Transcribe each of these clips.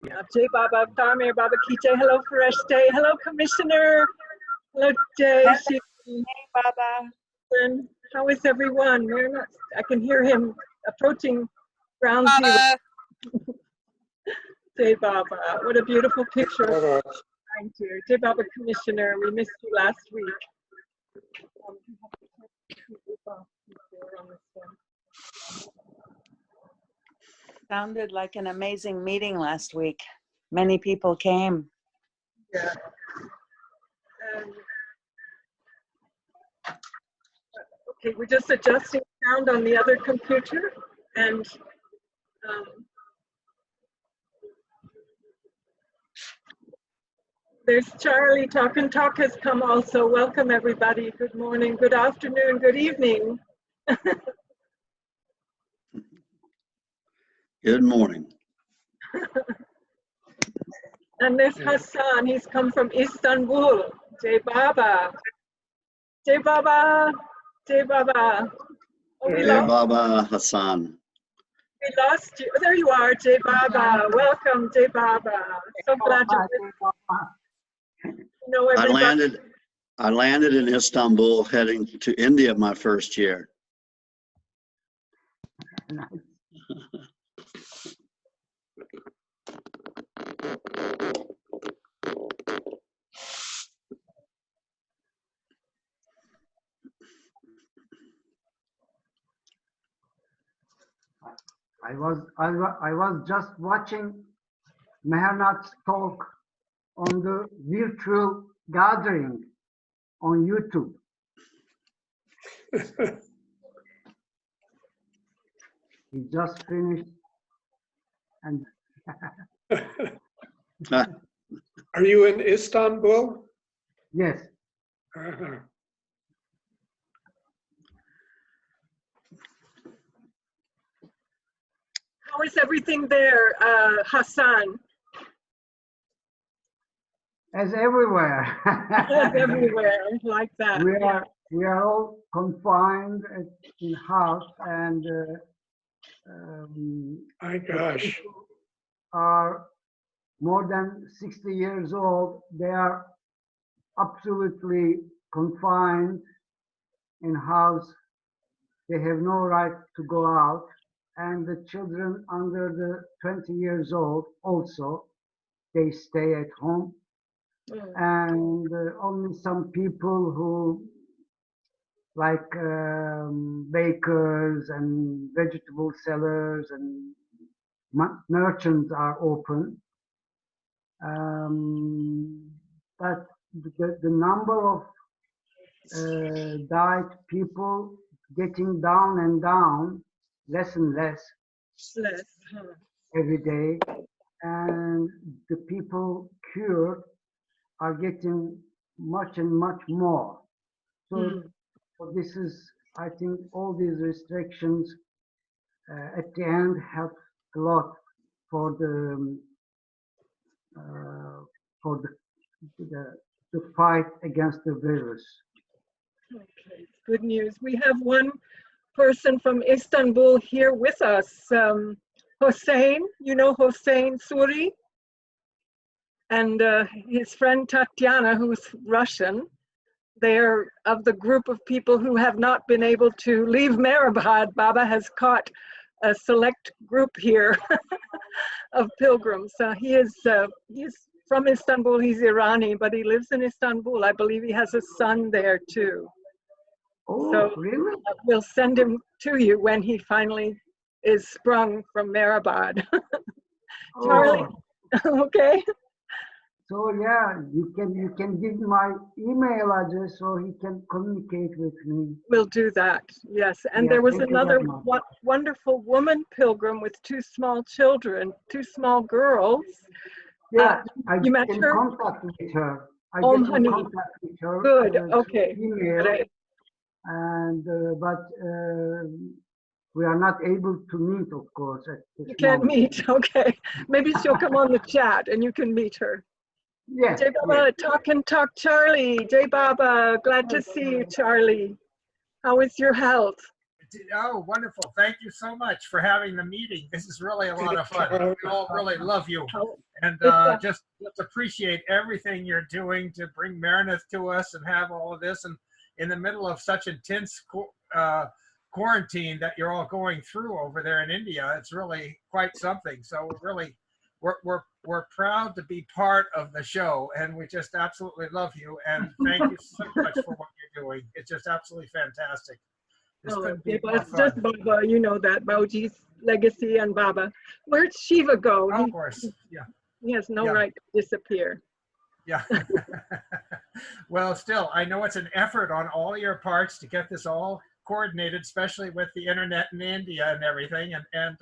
Yeah, Jai Baba, Tamir Baba Kiche, hello Fresh Day, hello Commissioner, hello Jay, Hey, Baba. how is everyone? We're not, I can hear him approaching ground zero. Jai Baba, what a beautiful picture. Thank you. Jai Baba Commissioner, we missed you last week. Sounded like an amazing meeting last week. Many people came. Yeah. Okay, we're just adjusting sound on the other computer, and there's Charlie. Talk and Talk has come also. Welcome everybody. Good morning, good afternoon, good evening. Good morning. And there's Hassan. He's come from Istanbul. Jai Baba. Jai Baba. Jai Baba. Oh, Jai Baba Hassan. We lost you. There you are, Jai Baba. Welcome, Jai Baba. So glad you're with us. You know, I landed in Istanbul heading to India my first year. I was just watching Mehernath's talk on the virtual gathering on YouTube. He just finished and Are you in Istanbul? yes. How is everything there, Hassan? As everywhere. Everywhere, like that. We are all confined in house, and My gosh. are more than 60 years old. They are absolutely confined in house. They have no right to go out. And the children under the 20 years old also, they stay at home. And only some people who like bakers and vegetable sellers and merchants are open. But the number of died people getting down and down, less and less every day, and the people cured are getting much and much more. So, so this is, I think, all these restrictions at the end help a lot for the fight against the virus. Okay, good news. We have one person from Istanbul here with us, Hossein. You know Hossein Suri? And his friend Tatiana, who's Russian. They're of the group of people who have not been able to leave Meherabad. Baba has caught a select group here of pilgrims. He's from Istanbul. He's Irani, but he lives in Istanbul. I believe he has a son there too. Oh, so really? We'll send him to you when he finally is sprung from Meherabad. Charlie, okay? So yeah, you can give my email address so he can communicate with me. We'll do that, yes. And Yeah, there was thank you another very much. wonderful woman pilgrim with two small children, two small girls. Yeah, I you met get her? in contact with her. I Oh, get in honey. contact with her. Good, through okay. Email, Great. and but we are not able to meet, of course. At this You can't moment. meet, okay. Maybe she'll come on the chat and you can meet her. Yes. Jai Baba, Yes. talk and talk, Charlie. Jai Baba, glad to see you, Charlie. How is your health? Oh, wonderful. Thank you so much for having the meeting. This is really a lot of fun. We all really love you. And just appreciate everything you're doing to bring Mehernath to us and have all of this. And in the middle of such intense quarantine that you're all going through over there in India, it's really quite something. So we're proud to be part of the show, and we just absolutely love you. And thank you so much for what you're doing. It's just absolutely fantastic. This couldn't be more It's fun. just Baba, you know that, Bauji's legacy and Baba. Where'd Shiva go? Of course, yeah. He has no Yeah. right to disappear. Yeah. Well, still, I know it's an effort on all your parts to get this all coordinated, especially with the internet in India and everything. And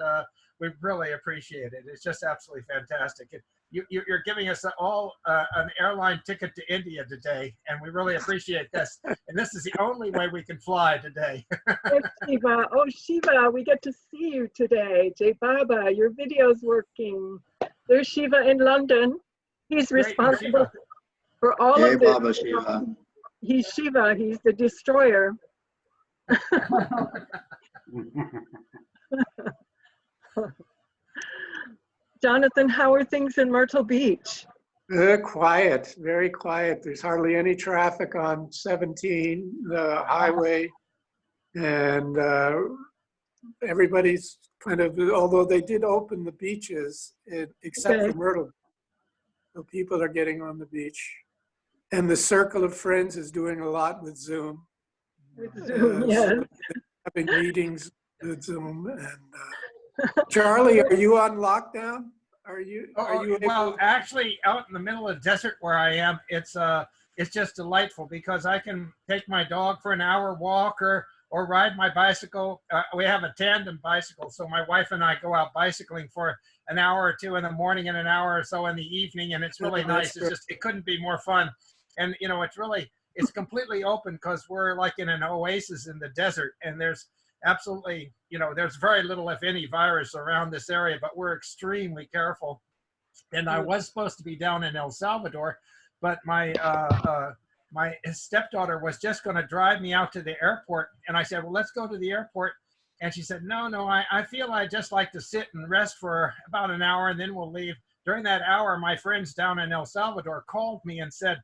we really appreciate it. It's just absolutely fantastic. You're giving us all an airline ticket to India today, and we really appreciate this. And this is the only way we can fly today. Shiva. Oh, Shiva, we get to see you today. Jai Baba, your video's working. There's Shiva in London. He's Great, responsible Shiva. for all Jai of this. Baba Shiva. He's Shiva, he's the destroyer. Jonathan, how are things in Myrtle Beach? Quiet, very quiet. There's hardly any traffic on 17, the highway. And everybody's kind of, although they did open the beaches, except Okay. for Myrtle, so people are getting on the beach. And the Circle of Friends is doing a lot with Zoom. With Zoom, yes. So having meetings with Zoom. And Charlie, are you on lockdown? Are you Well, actually, out in the middle of the desert where I am, it's just delightful because I can take my dog for an hour walk or ride my bicycle. We have a tandem bicycle, so my wife and I go out bicycling for an hour or two in the morning and an hour or so in the evening, and it's really nice. It's just, it couldn't be more fun. And you know, it's completely open because we're like in an oasis in the desert, and there's absolutely, you know, there's very little, if any, virus around this area, but we're extremely careful. And I was supposed to be down in El Salvador, but my stepdaughter was just going to drive me out to the airport. And I said, well, let's go to the airport. And she said, no, I feel I'd just like to sit and rest for about an hour and then we'll leave. During that hour, my friends down in El Salvador called me and said,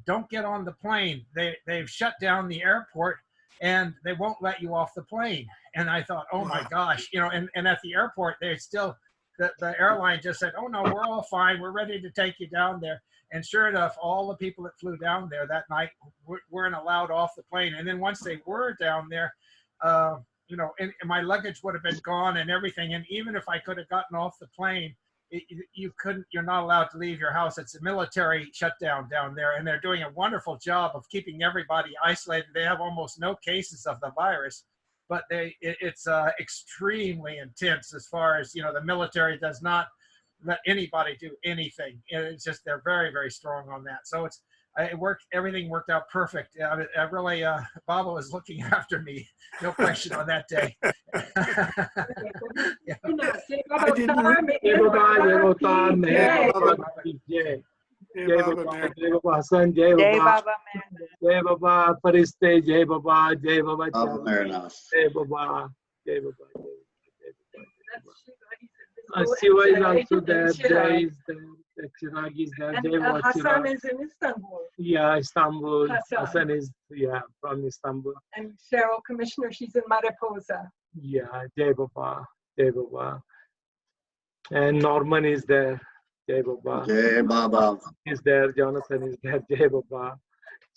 don't get on the plane. They've shut down the airport and they won't let you off the plane. And I thought, oh my gosh, you know, and at the airport, they still, the airline just said, oh no, we're all fine. We're ready to take you down there. And sure enough, all the people that flew down there that night weren't allowed off the plane. And then once they were down there, you know, and my luggage would have been gone and everything. And even if I could have gotten off the plane, you're not allowed to leave your house. It's a military shutdown down there, and they're doing a wonderful job of keeping everybody isolated. They have almost no cases of the virus, but it's extremely intense as far as, you know, the military does not let anybody do anything. It's just, they're very, very strong on that. So everything worked out perfect. I really, Baba was looking after me, no question on that day. Yeah. I didn't Jai Baba, Jai Baba, Jai Jai Baba, Baba, Jai Baba Hassan, Jai Jai Baba, Baba, man. Jai Baba Fariste, Jai Baba, Jai Baba Baba Chand, Mehernath. Jai Baba, Jai Baba, Shiva is also there, Jai is there, Chirag is there, Jai And Baba Hassan Chirag. is in Istanbul. Yeah, Istanbul. Hassan. Hassan is, yeah, from Istanbul. And Cheryl Commissioner, she's in Mariposa. Yeah, Jai Baba, Jai Baba. And Norman is there, Jai Baba. Jai Baba. Is there, Jonathan is there, Jai Baba.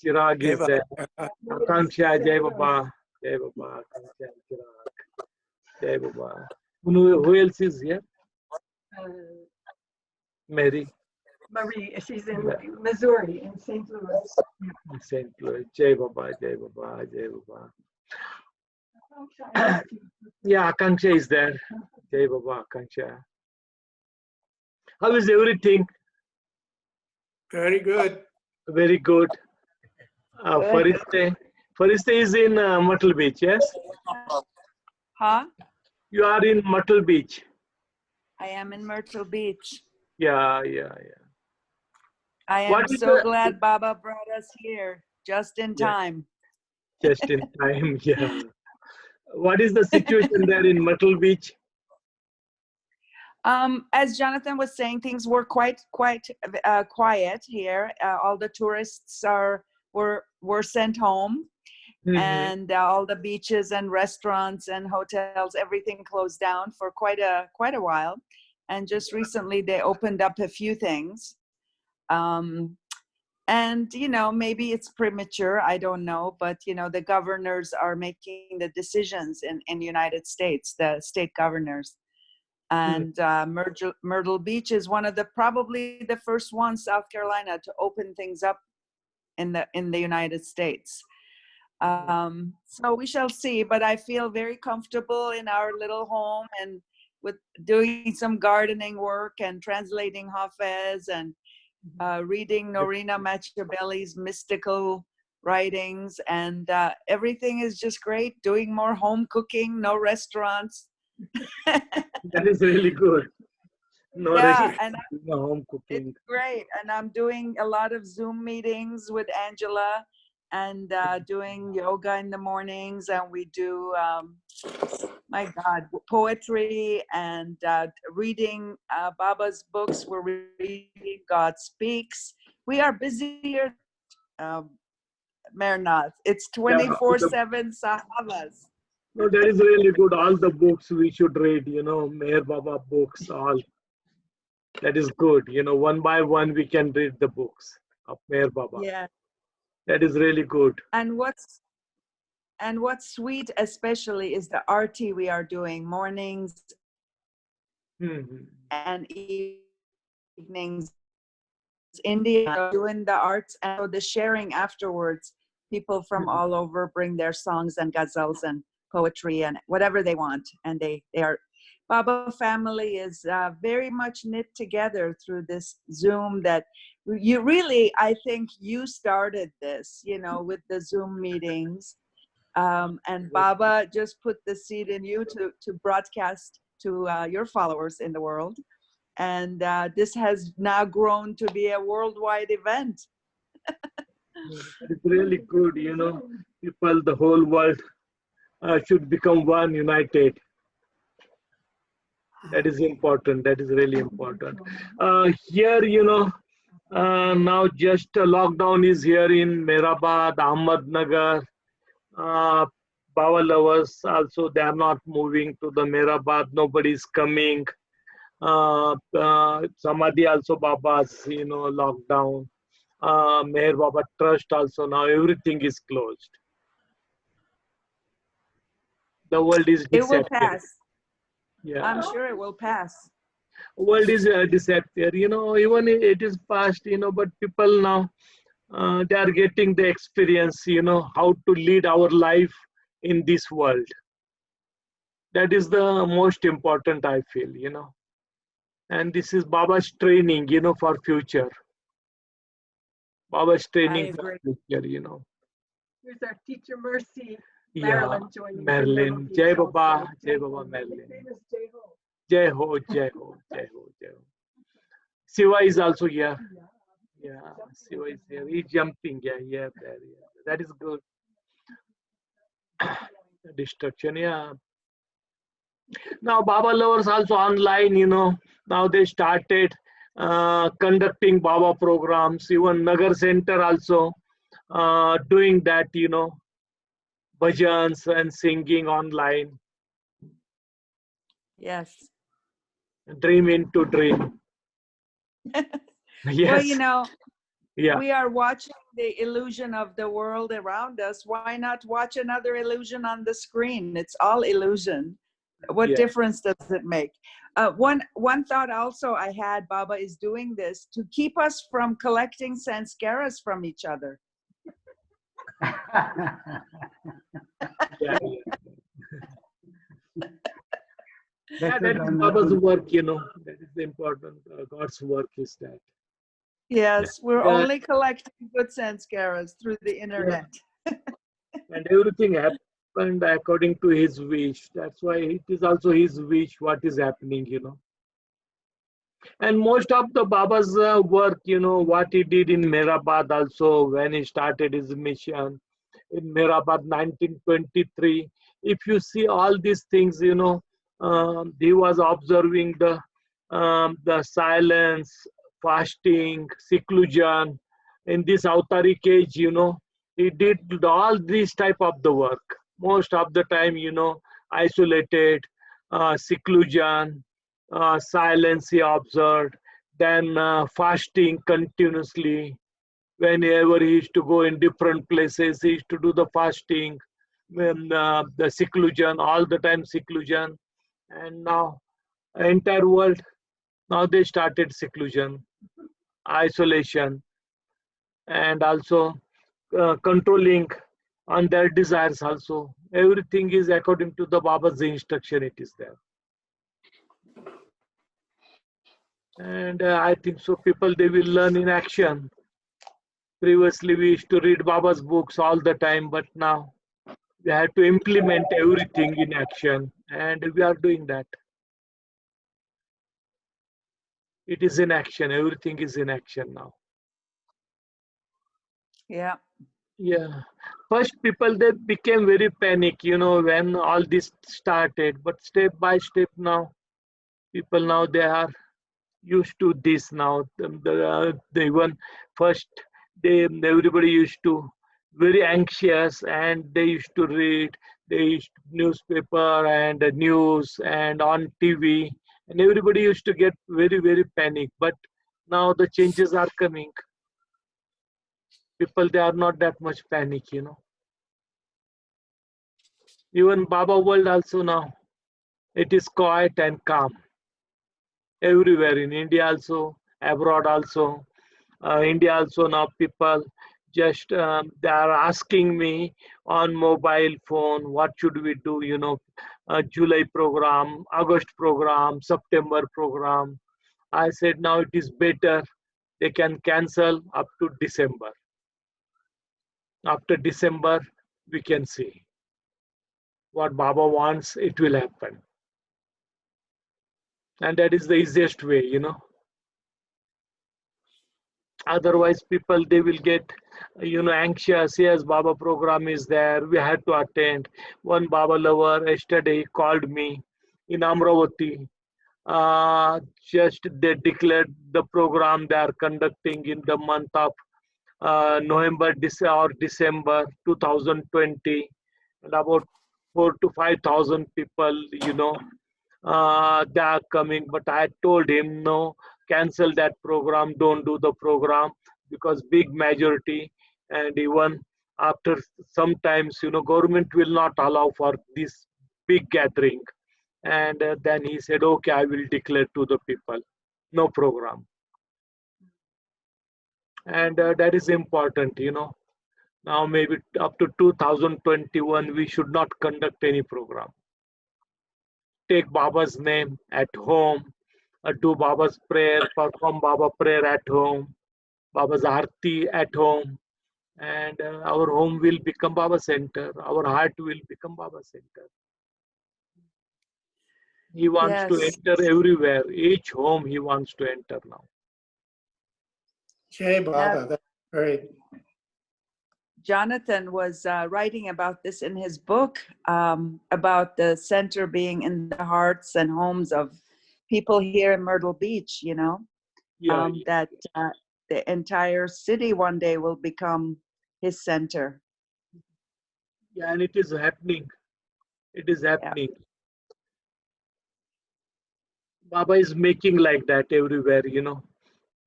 Chirag is there. Baba. Akanksha, Jai Baba. Jai Baba, Akanksha, Chirag. Jai Baba. Who else is here? Mary. Marie, she's in Missouri, in St. Louis. St. Louis. Jai Baba, Jai Baba, Jai Baba. Yeah, Akanksha is there. Jai Baba, Akanksha. How is everything? Very good. Very good. Fariste is in Myrtle Beach, yes? Huh? You are in Myrtle Beach. I am in Myrtle Beach. Yeah. I am What is so the- glad Baba brought us here just in Yeah. time. Just in time, yeah. What is the situation there in Myrtle Beach? As Jonathan was saying, things were quite quiet here. All the tourists were sent home, and all the beaches and restaurants and hotels, everything closed down for quite a while. And just recently, they opened up a few things. And maybe it's premature. I don't know, but the governors are making the decisions in the United States, the state governors. And Myrtle Beach is one of probably the first one, South Carolina, to open things up in the United States. So we shall see, but I feel very comfortable in our little home and with doing some gardening work and translating Hafez and reading Norina Machiavelli's mystical writings, and everything is just great. Doing more home cooking, no restaurants. That is really good. No restaurants, no home cooking. It's great, and I'm doing a lot of Zoom meetings with Angela, and doing yoga in the mornings, and we do my God, poetry and reading Baba's books. We're reading God Speaks. We are busier, Mehernath. It's 24/7 sahavas. No, that is really good. All the books we should read, Meher Baba books, all. That is good. One by one we can read the books of Meher Baba. Yeah. That is really good. And what's sweet especially is the arti we are doing mornings and evenings. India doing the arts and the sharing afterwards. People from all over bring their songs and ghazals and poetry and whatever they want, and they are. Baba family is very much knit together through this Zoom that you really, I think you started this, with the Zoom meetings. And Baba just put the seed in you to broadcast to your followers in the world. And this has now grown to be a worldwide event. It's really good, people, the whole world should become one, united. That is important. That is really important. Here, now just lockdown is here in Meherabad, Ahmednagar. Baba lovers also, they are not moving to the Meherabad. Nobody is coming. Samadhi also Baba's, lockdown. Meher Baba Trust also, now everything is closed. The world is disappearing. It will pass. Yeah. I'm sure it will pass. World is disappear. Even it is past, but people now, they are getting the experience, how to lead our life in this world. That is the most important, I feel, And this is Baba's training, for future. Baba's training for future, Here's our teacher, Mercy. Yeah, Marilyn joining Marilyn. Jai Baba, Marilyn. Jai Ho, Jai Ho, Jai Ho, Jai Ho. Siva is also here. Yeah, Siva is here. He's jumping. Yeah, there. That is good. Destruction, yeah. Now, Baba lovers also online, now they started conducting Baba programs. Even Nagar Center also doing that, Bhajans and singing online. Yes. Dream into dream. Yes. Well, yeah. We are watching the illusion of the world around us. Why not watch another illusion on the screen? It's all illusion. What difference does it make? One thought also I had, Baba is doing this to keep us from collecting sanskaras from each other. That is Baba's work, that is the important, God's work is that. Yes, we're only collecting good sanskaras through the internet. And everything happened according to his wish. That's why it is also his wish what is happening, And most of the Baba's work, what he did in Meherabad also when he started his mission. In Meherabad 1923, if you see all these things, he was observing the silence, fasting, seclusion. In this autaric age, he did all these type of the work. Most of the time, isolated, seclusion, silence he observed, then fasting continuously. Whenever he used to go in different places, he used to do the fasting, when the seclusion, all the time seclusion. And now, entire world, now they started seclusion, isolation, and also controlling on their desires also. Everything is according to the Baba's instruction, it is there. And I think so people, they will learn in action. Previously, we used to read Baba's books all the time, but now we have to implement everything in action, and we are doing that. It is in action. Everything is in action now. Yeah. Yeah. First, people, they became very panic, when all this started. But step by step now, people now, they are used to this now. They even first, everybody used to very anxious, and they used to read, they used newspaper and news and on TV, and everybody used to get very, very panic. But now the changes are coming. People, they are not that much panic, Even Baba world also now, it is quiet and calm. Everywhere in India also, abroad also. India also now people just they are asking me on mobile phone, what should we do, July program, August program, September program. I said now it is better they can cancel up to December. After December, we can see what Baba wants, it will happen. And that is the easiest way, Otherwise, people, they will get, anxious. Yes, Baba program is there. We had to attend. One Baba lover yesterday called me in Amravati. Just they declared the program they are conducting in the month of November or December 2020, and about 4,000 to 5,000 people, they are coming. But I told him, no, cancel that program, don't do the program, because big majority, and even after sometimes, government will not allow for this big gathering. And then he said, okay, I will declare to the people, no program. And that is important, Now maybe up to 2021, we should not conduct any program. Take Baba's name at home, do Baba's prayer, perform Baba prayer at home, Baba's Aarti at home, and our home will become Baba center. Our heart will become Baba center. He wants to Yes. enter everywhere. Each home he wants to enter now. Jai Baba, that's great. Jonathan was writing about this in his book, about the center being in the hearts and homes of people here in Myrtle Beach, Yeah, that the entire city one day will become his center. yeah, and it is happening. It is happening. Yeah. Baba is making like that everywhere,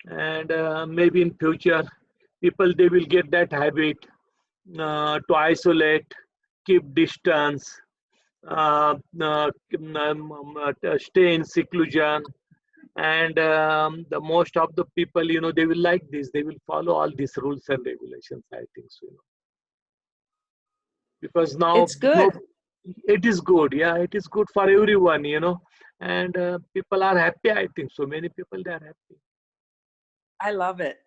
and maybe in future, people, they will get that habit to isolate, keep distance, stay in seclusion, and the most of the people, they will like this. They will follow all these rules and regulations, I think so. Because now it's good. It is good. Yeah, it is good for everyone, and people are happy. I think so. Many people, they are happy. I love it.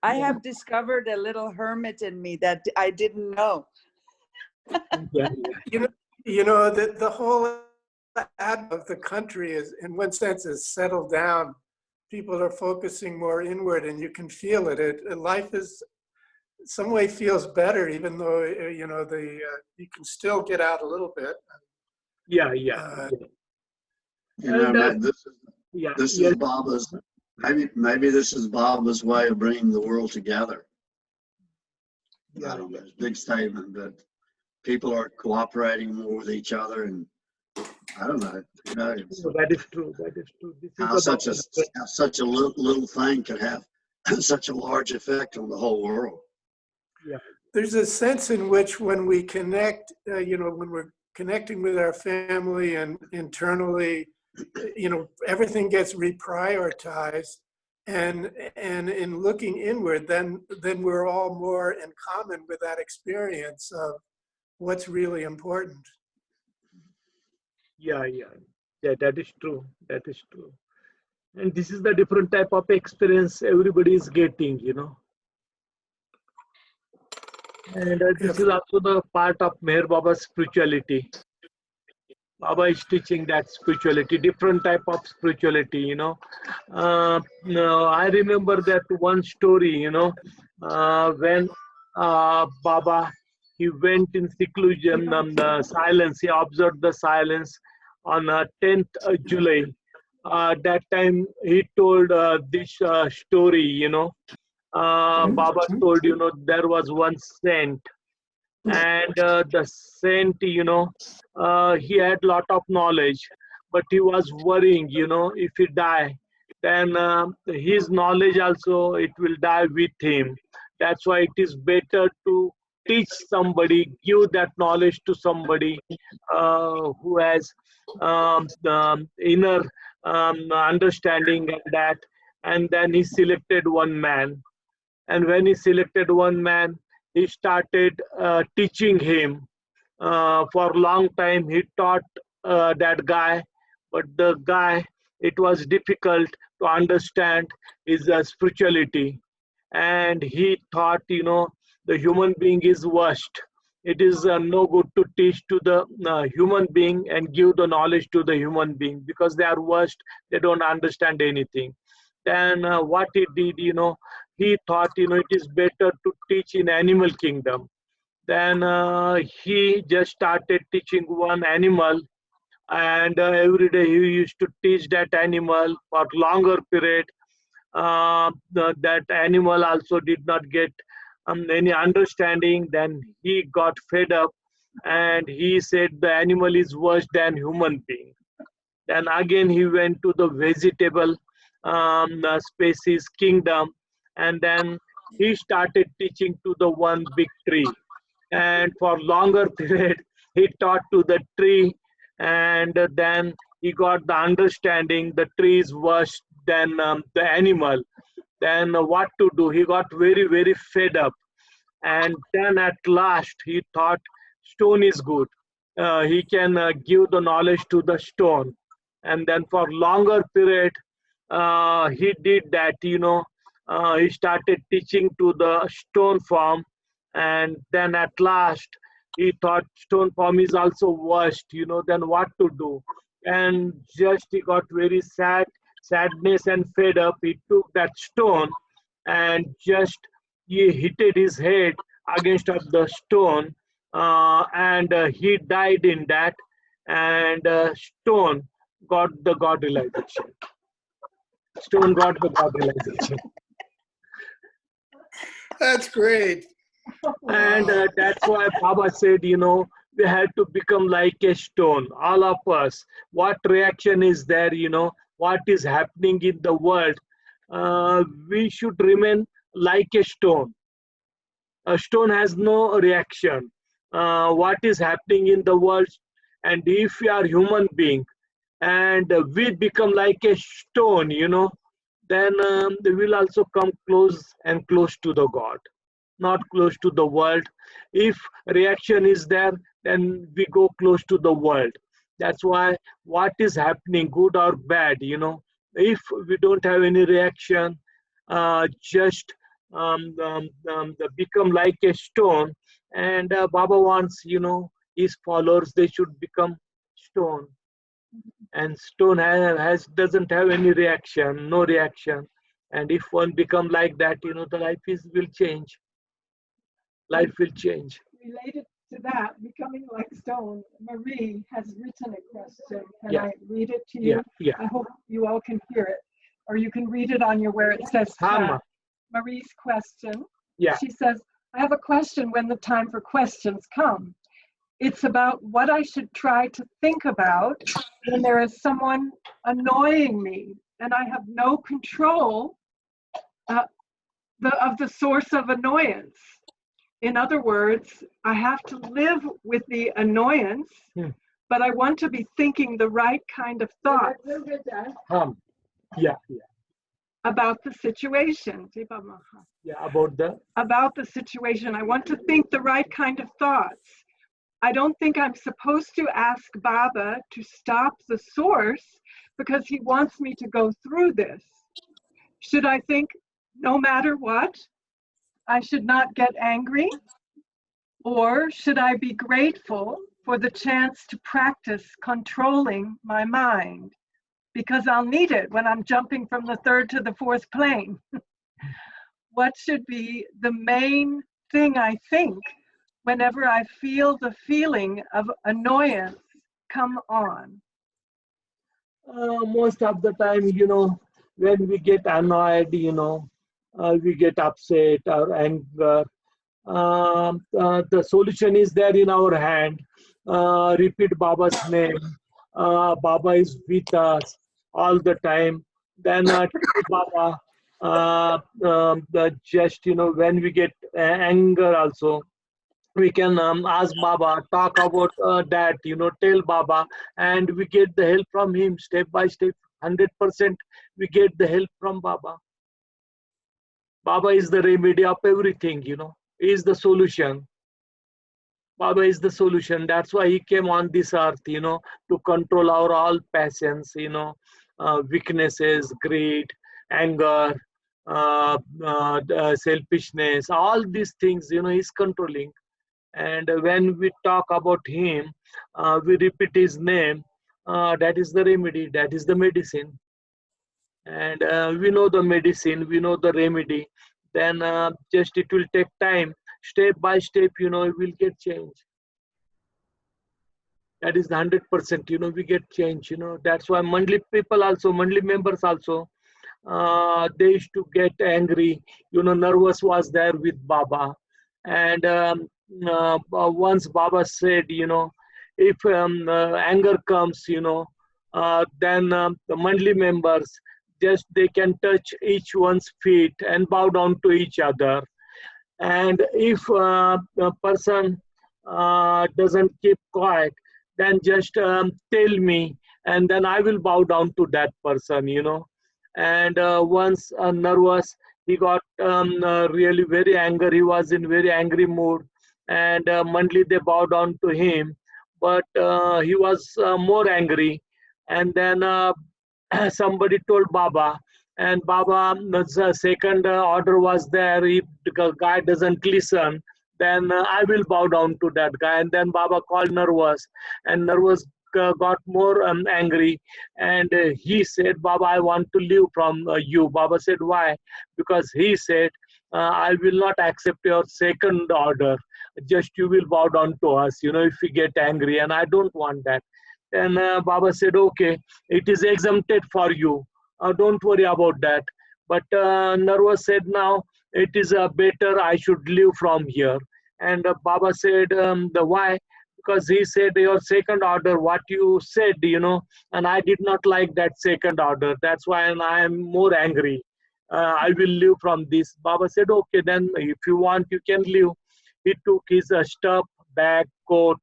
I have discovered a little hermit in me that I didn't know. Yeah. The whole of the country is, in one sense, is settled down. People are focusing more inward, and you can feel it. Life is some way feels better, even though, you know, you can still get out a little bit. Yeah. You know, And this yes, is Baba's, maybe this is Baba's way of bringing the world together. I don't know, it's a big statement, but people are cooperating more with each other, and I don't know, you know, that is true. That is true. This is how about such a little thing could have such a large effect on the whole world. yeah. There's a sense in which when we connect, you know, when we're connecting with our family and internally, you know, everything gets reprioritized. And in looking inward, then we're all more in common with that experience of what's really important. Yeah, that is true. That is true. And this is the different type of experience everybody is getting, you know. And this is also the part of Meher Baba's spirituality. Baba is teaching that spirituality, different type of spirituality, you know. No, I remember that one story, you know, when Baba, he went in seclusion on the silence, he observed the silence on 10th July. That time he told this story, you know. Baba told, you know, there was one saint, and the saint, you know, he had lot of knowledge, but he was worrying, you know, if he die, then his knowledge also, it will die with him. That's why it is better to teach somebody, give that knowledge to somebody who has the inner understanding and that. And then he selected one man, and when he selected one man, he started teaching him. For a long time, he taught that guy, but the guy, it was difficult to understand his spirituality. And he thought, you know, the human being is worst. It is no good to teach to the human being and give the knowledge to the human being, because they are worst, they don't understand anything. Then what he did, you know, he thought, you know, it is better to teach in animal kingdom. Then he just started teaching one animal, and every day he used to teach that animal for longer period. That animal also did not get any understanding. Then he got fed up, and he said the animal is worse than human being. Then again he went to the vegetable species kingdom, and then he started teaching to the one big tree. And for longer period he taught to the tree, and then he got the understanding the tree is worse than the animal. Then what to do, he got very fed up, and then at last he thought stone is good. He can give the knowledge to the stone. And then for longer period he did that, you know. He started teaching to the stone form, and then at last he thought stone form is also worst, you know. Then what to do? And just he got very sadness and fed up. He took that stone and just he hit his head against of the stone, and he died in that. And stone got the God realization. Stone got the God realization. That's great. And that's why Baba said, you know, we had to become like a stone, all of us. What reaction is there, you know, what is happening in the world? We should remain like a stone. A stone has no reaction. What is happening in the world? And if we are human being and we become like a stone, you know, then they will also come close and close to the God, not close to the world. If reaction is there, then we go close to the world. That's why what is happening, good or bad, you know, if we don't have any reaction, just become like a stone. And Baba wants, you know, his followers, they should become stone. And stone doesn't have any reaction, no reaction. And if one become like that, you know, the life will change. life will change. Related to that, becoming like stone, Marie has written a question. Can Yeah. I read it to you? Yeah. I hope you all can hear it, or you can read it on your where it says Hama. chat. Marie's question. Yeah. She says, I have a question when the time for questions come. It's about what I should try to think about when there is someone annoying me and I have no control of the source of annoyance. In other words, I have to live with the annoyance, but I want to be thinking the right kind of thoughts Yeah. about the situation. Yeah. About the situation. I want to think the right kind of thoughts. I don't think I'm supposed to ask Baba to stop the source because he wants me to go through this. Should I think no matter what, I should not get angry? Or should I be grateful for the chance to practice controlling my mind? Because I'll need it when I'm jumping from the third to the fourth plane. What should be the main thing I think whenever I feel the feeling of annoyance come on? Most of the time, when we get annoyed, we get upset or anger. The solution is there in our hand. Repeat Baba's name. Baba is with us all the time. Then Baba, just when we get anger also, we can ask Baba, talk about that, tell Baba, and we get the help from him step by step. 100% we get the help from Baba. Baba is the remedy of everything, He is the solution. Baba is the solution. That's why he came on this earth, to control our all passions, weaknesses, greed, anger, selfishness, all these things, he's controlling. And when we talk about him, we repeat his name. That is the remedy. That is the medicine. And we know the medicine. We know the remedy. Then just it will take time. Step by step, it will get change. That is 100%. We get change. That's why monthly people also, monthly members also, they used to get angry. Nervous was there with Baba. And once Baba said, if anger comes, then the monthly members, just they can touch each one's feet and bow down to each other. And if a person doesn't keep quiet, then just tell me, and then I will bow down to that person, And once nervous, he got really very angry. He was in very angry mood, and monthly they bowed down to him, but he was more angry. And then somebody told Baba, and Baba, the second order was there. If the guy doesn't listen, then I will bow down to that guy. And then Baba called Nervous, and Nervous got more angry, and he said, Baba, I want to live from you. Baba said, why? Because he said, I will not accept your second order. Just you will bow down to us, if we get angry, and I don't want that. And Baba said, okay, it is exempted for you. Don't worry about that. But Nervous said, now it is better I should live from here. And Baba said, the why? Because he said, your second order, what you said, and I did not like that second order. That's why I am more angry. I will live from this. Baba said, okay, then if you want, you can live. He took his stuff, bag, coat,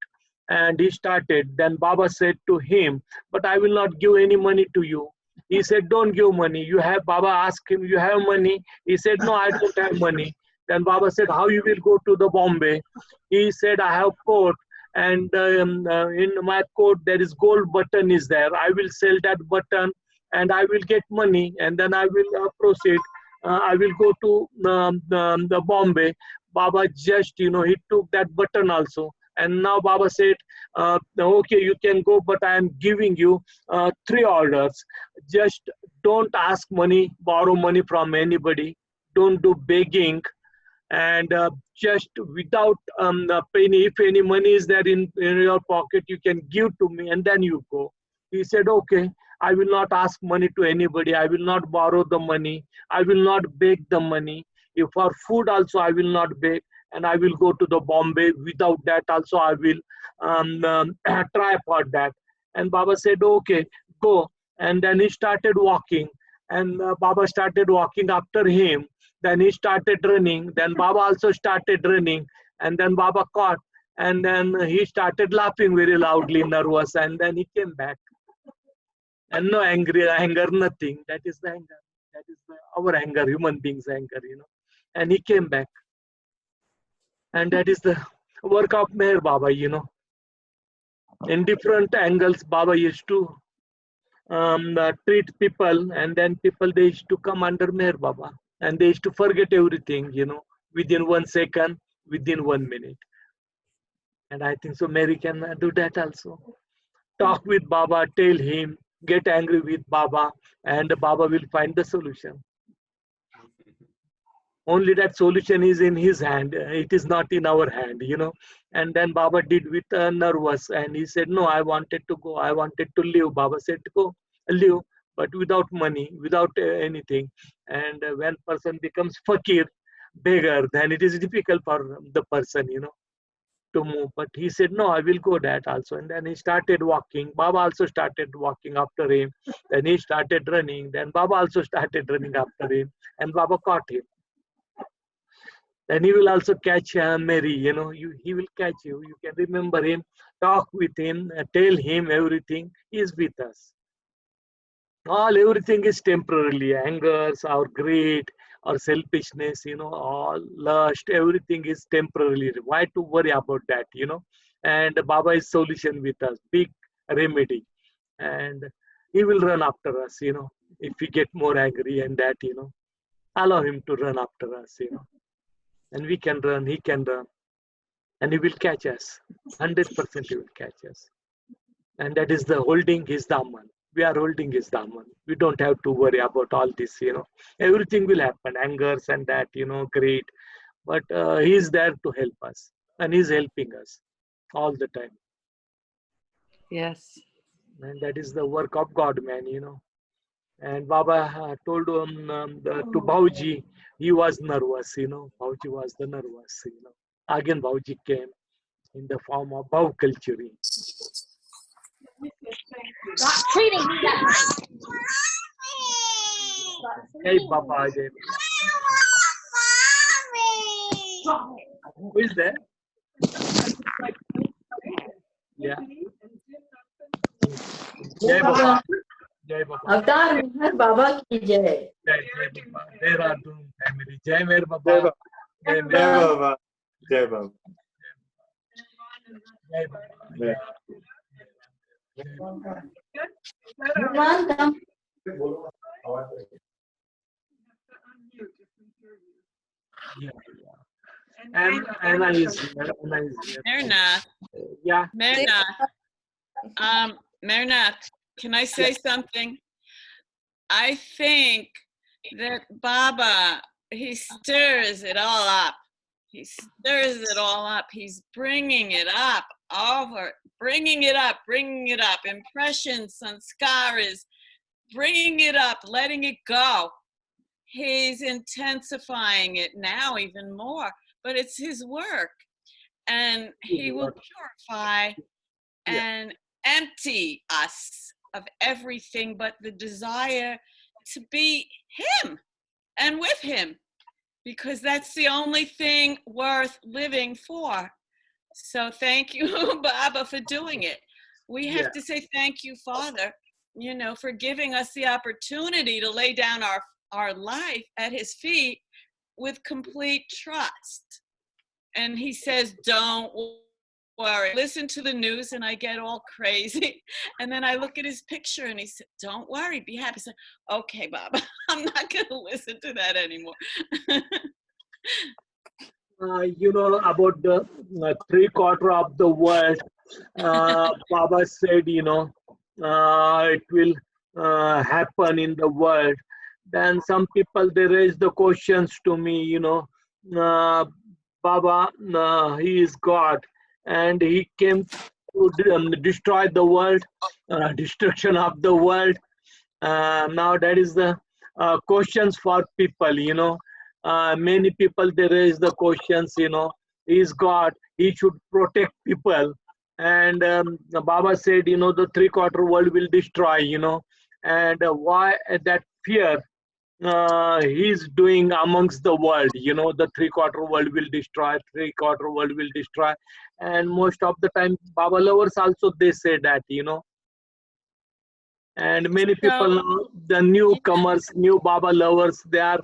and he started. Then Baba said to him, but I will not give any money to you. He said, don't give money. You have, Baba asked him, you have money? He said, no, I don't have money. Then Baba said, how you will go to the Bombay? He said, I have coat, and in my coat there is gold button is there. I will sell that button and I will get money, and then I will proceed. I will go to the Bombay. Baba just, he took that button also. And now Baba said, okay, you can go, but I am giving you 3 orders. Just don't ask money, borrow money from anybody. Don't do begging. and just without a penny, if any money is there in your pocket, you can give to me and then you go. He said, okay, I will not ask money to anybody. I will not borrow the money. I will not beg the money. If for food also, I will not beg. And I will go to the Bombay. Without that also, I will try for that. And Baba said, okay, go. And then he started walking. And Baba started walking after him. Then he started running. Then Baba also started running. And then Baba caught. And then he started laughing very loudly, nervous. And then he came back. And no anger, nothing. That is the anger. That is our anger, human beings' anger, you know. And he came back. And that is the work of Meher Baba, you know. In different angles, Baba used to treat people, and then people, they used to come under Meher Baba. And they used to forget everything, you know, within 1 second, within 1 minute. And I think so Mary can do that also. Talk with Baba, tell him, get angry with Baba, and Baba will find the solution. Only that solution is in his hand. It is not in our hand, you know. And then Baba did with nervous, and he said, no, I wanted to go. I wanted to live. Baba said, go, live, but without money, without anything. And when person becomes fakir, beggar, then it is difficult for the person, you know, to move. But he said, no, I will go that also. And then he started walking. Baba also started walking after him. Then he started running. Then Baba also started running after him. And Baba caught him. Then he will also catch Mary, you know, he will catch you. You can remember him, talk with him, tell him everything. He is with us. Everything is temporarily. Angers, or greed, or selfishness, you know, all lust, everything is temporarily. Why to worry about that, you know? And Baba is solution with us, big remedy. And he will run after us, you know, if we get more angry and that, you know. Allow him to run after us, you know. And we can run, he can run. And he will catch us. 100% he will catch us. And that is the holding his Daman. We are holding his Daman. We don't have to worry about all this, you know. Everything will happen, angers and that, you know, greed. But he is there to help us. And he's helping us all the time. Yes. And that is the work of God, man, you know. And Baba told to Bhauji, he was nervous, you know. Bhauji was the nervous, you know. Again, Bhauji came in the form of Bhau Kalchuri. Stop treating me that way. Hey, Baba, Jai. Who is there? Yeah. Jai Baba. Jai Baba. Avtar Meher Baba ki jai. Jai Baba. Dehra Dun family. Jai Meher Baba. Jai Meher Baba. Jai Baba. Jai Baba. Bhagwan, come. Yeah. And Anna is here. Anna is here. Mehernath, Yeah. Mehernath, can I say something? I think that Baba, he stirs it all up. He stirs it all up. He's bringing it up bringing it up. Impressions, sanskaras, bringing it up, letting it go. He's intensifying it now even more, but it's his work. And he will purify and empty us of everything but the desire to be him and with him, because that's the only thing worth living for. So thank you, Baba, for doing it. We have to say thank you, Father, you know, for giving us the opportunity to lay down our life at his feet with complete trust. And he says, don't worry. Listen to the news and I get all crazy. And then I look at his picture and he said, don't worry, be happy. I said, okay, Baba, I'm not going to listen to that anymore. You know, about the 3/4 of the world, Baba said, you know, it will happen in the world. Then some people, they raise the questions to me, you know, Baba, he is God, and he came to destroy the world, destruction of the world. Now that is the questions for people, many people they raise the questions, he is God, he should protect people. And the Baba said, the three-quarter world will destroy, and why that fear he's doing amongst the world, the three-quarter world will destroy, three-quarter world will destroy. And most of the time Baba lovers also they say that, and many people So, now, the newcomers, new Baba lovers, they are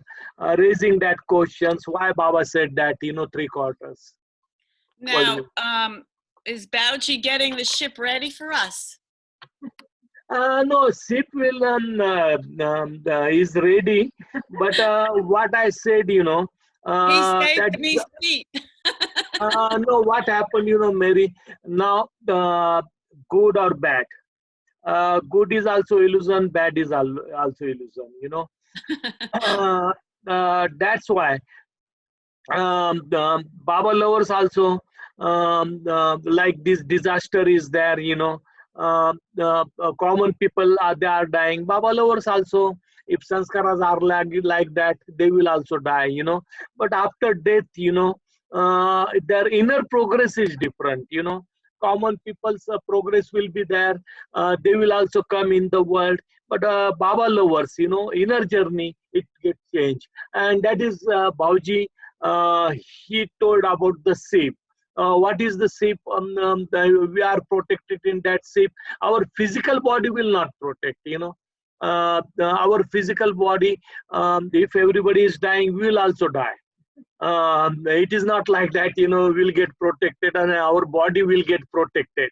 raising that questions why Baba said that, three quarters. now, is Bauji getting the ship ready for us? No, ship will is ready, but what I said, He that saved me seat. no, what happened, Mary, now good or bad. Good is also illusion, bad is also illusion, that's why the Baba lovers also, like this disaster is there, common people are they are dying. Baba lovers also, if sanskaras are like that, they will also die, but after death, their inner progress is different, common people's progress will be there, they will also come in the world, but Baba lovers, inner journey, it gets changed. And that is Bhauji, he told about the ship. What is the ship? We are protected in that ship. Our physical body will not protect, our physical body, if everybody is dying, we will also die. It is not like that, we'll get protected and our body will get protected.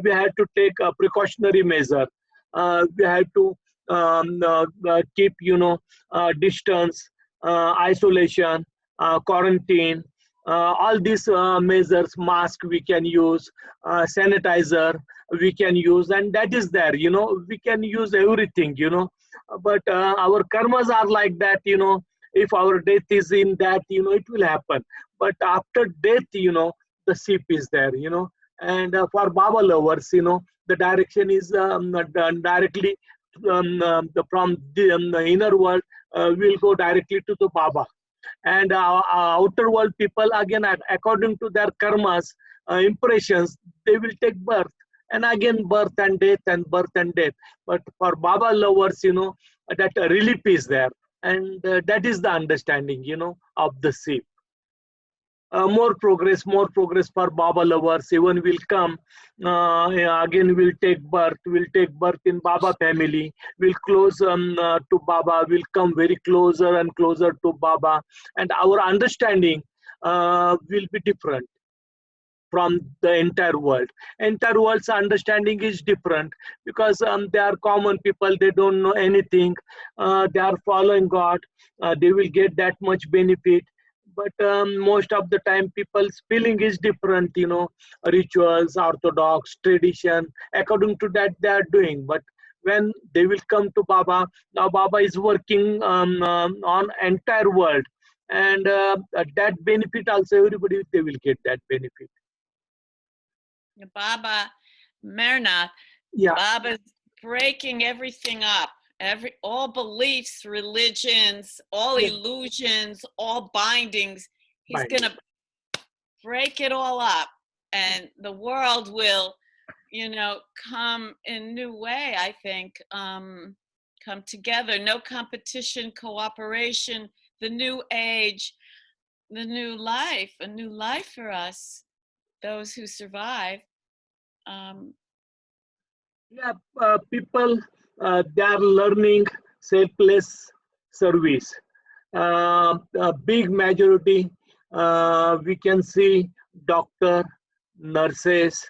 We have to take a precautionary measure. We have to keep, distance, isolation, quarantine, all these measures, mask we can use, sanitizer we can use, and that is there, we can use everything, but our karmas are like that, if our death is in that, it will happen. But after death, the ship is there, and for Baba lovers, the direction is done directly from the inner world, will go directly to the Baba. And outer world people, again, according to their karmas, impressions, they will take birth. And again, birth and death and birth and death. But for Baba lovers, that relief is there. And that is the understanding, of the ship. More progress for Baba lovers. Even will come, again will take birth in Baba family, will close to Baba, will come very closer and closer to Baba. And our understanding will be different from the entire world. Entire world's understanding is different because they are common people, they don't know anything, they are following God, they will get that much benefit. But most of the time people's feeling is different, rituals, orthodox, tradition, according to that they are doing. But when they will come to Baba, now Baba is working on entire world, and that benefit also everybody, they will get that benefit. Baba, Mehernath, Yeah. Baba's breaking everything up. All beliefs, religions, all illusions, all bindings. He's going to break it all up, and the world will, come in a new way, I think, come together. No competition, cooperation, the new age, the new life, a new life for us, those who survive. People, they are learning selfless service. A big majority, we can see doctor, nurses,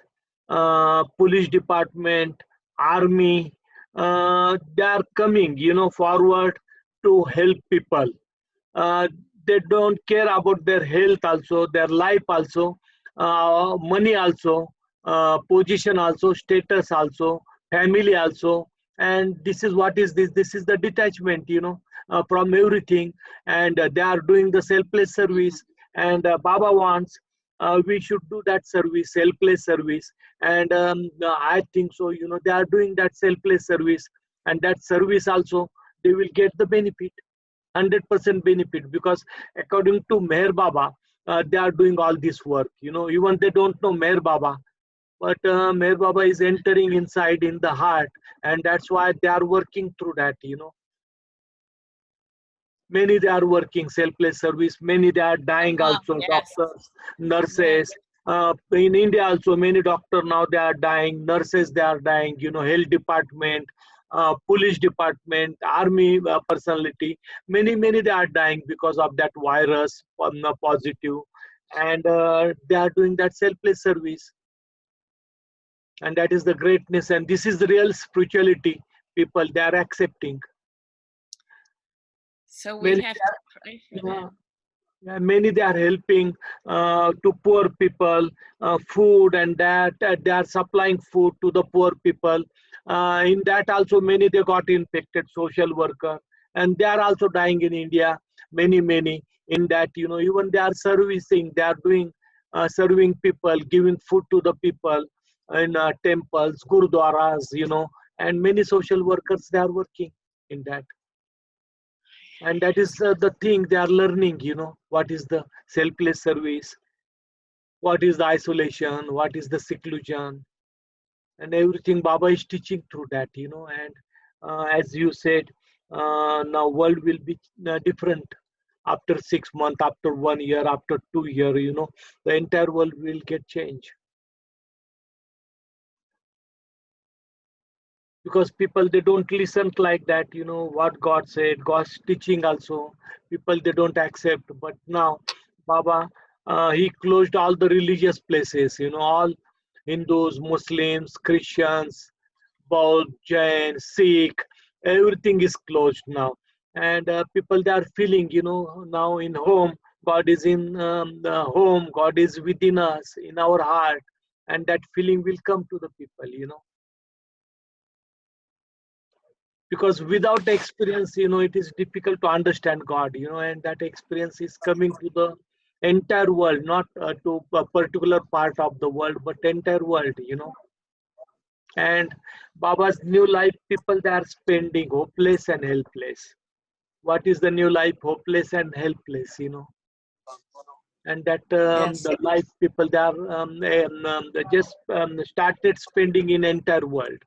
police department, army, they are coming, forward to help people. They don't care about their health also, their life also, money also, position also, status also, family also. And this is what is this? This is the detachment, from everything, and they are doing the selfless service. And Baba wants we should do that service, selfless service. And I think so, they are doing that selfless service, and that service also they will get the benefit, 100% benefit, because according to Meher Baba, they are doing all this work. Even they don't know Meher Baba, but Meher Baba is entering inside in the heart, and that's why they are working through that. Many they are working selfless service, many they are dying also, Yes. doctors, nurses. In India also, many doctors now they are dying, nurses they are dying, health department, police department, army personality, many they are dying because of that virus, positive, and they are doing that selfless service. And that is the greatness, and this is the real spirituality people they are accepting. So we Many have to pray for them. many they are helping to poor people, food, and that they are supplying food to the poor people. In that also many they got infected, social worker, and they are also dying in India, many in that. Even they are servicing, they are doing serving people, giving food to the people in temples, gurudwaras, and many social workers they are working in that. And that is the thing they are learning, what is the selfless service, what is the isolation, what is the seclusion, and everything Baba is teaching through that. And as you said, now world will be different after 6 months, after 1 year, after 2 years. The entire world will get changed, because people they don't listen like that. What God said, God's teaching also people they don't accept. But now Baba, he closed all the religious places, all Hindus, Muslims, Christians, Bhau, Jain, Sikh, everything is closed now. And people they are feeling, now in home, God is in the home, God is within us, in our heart, and that feeling will come to the people. Because without experience, it is difficult to understand God. And that experience is coming to the entire world, not to a particular part of the world, but entire world. And Baba's new life, people they are spending hopeless and helpless. What is the new life? Hopeless and helpless. And that Yes. the life people they are they just started spending in entire world.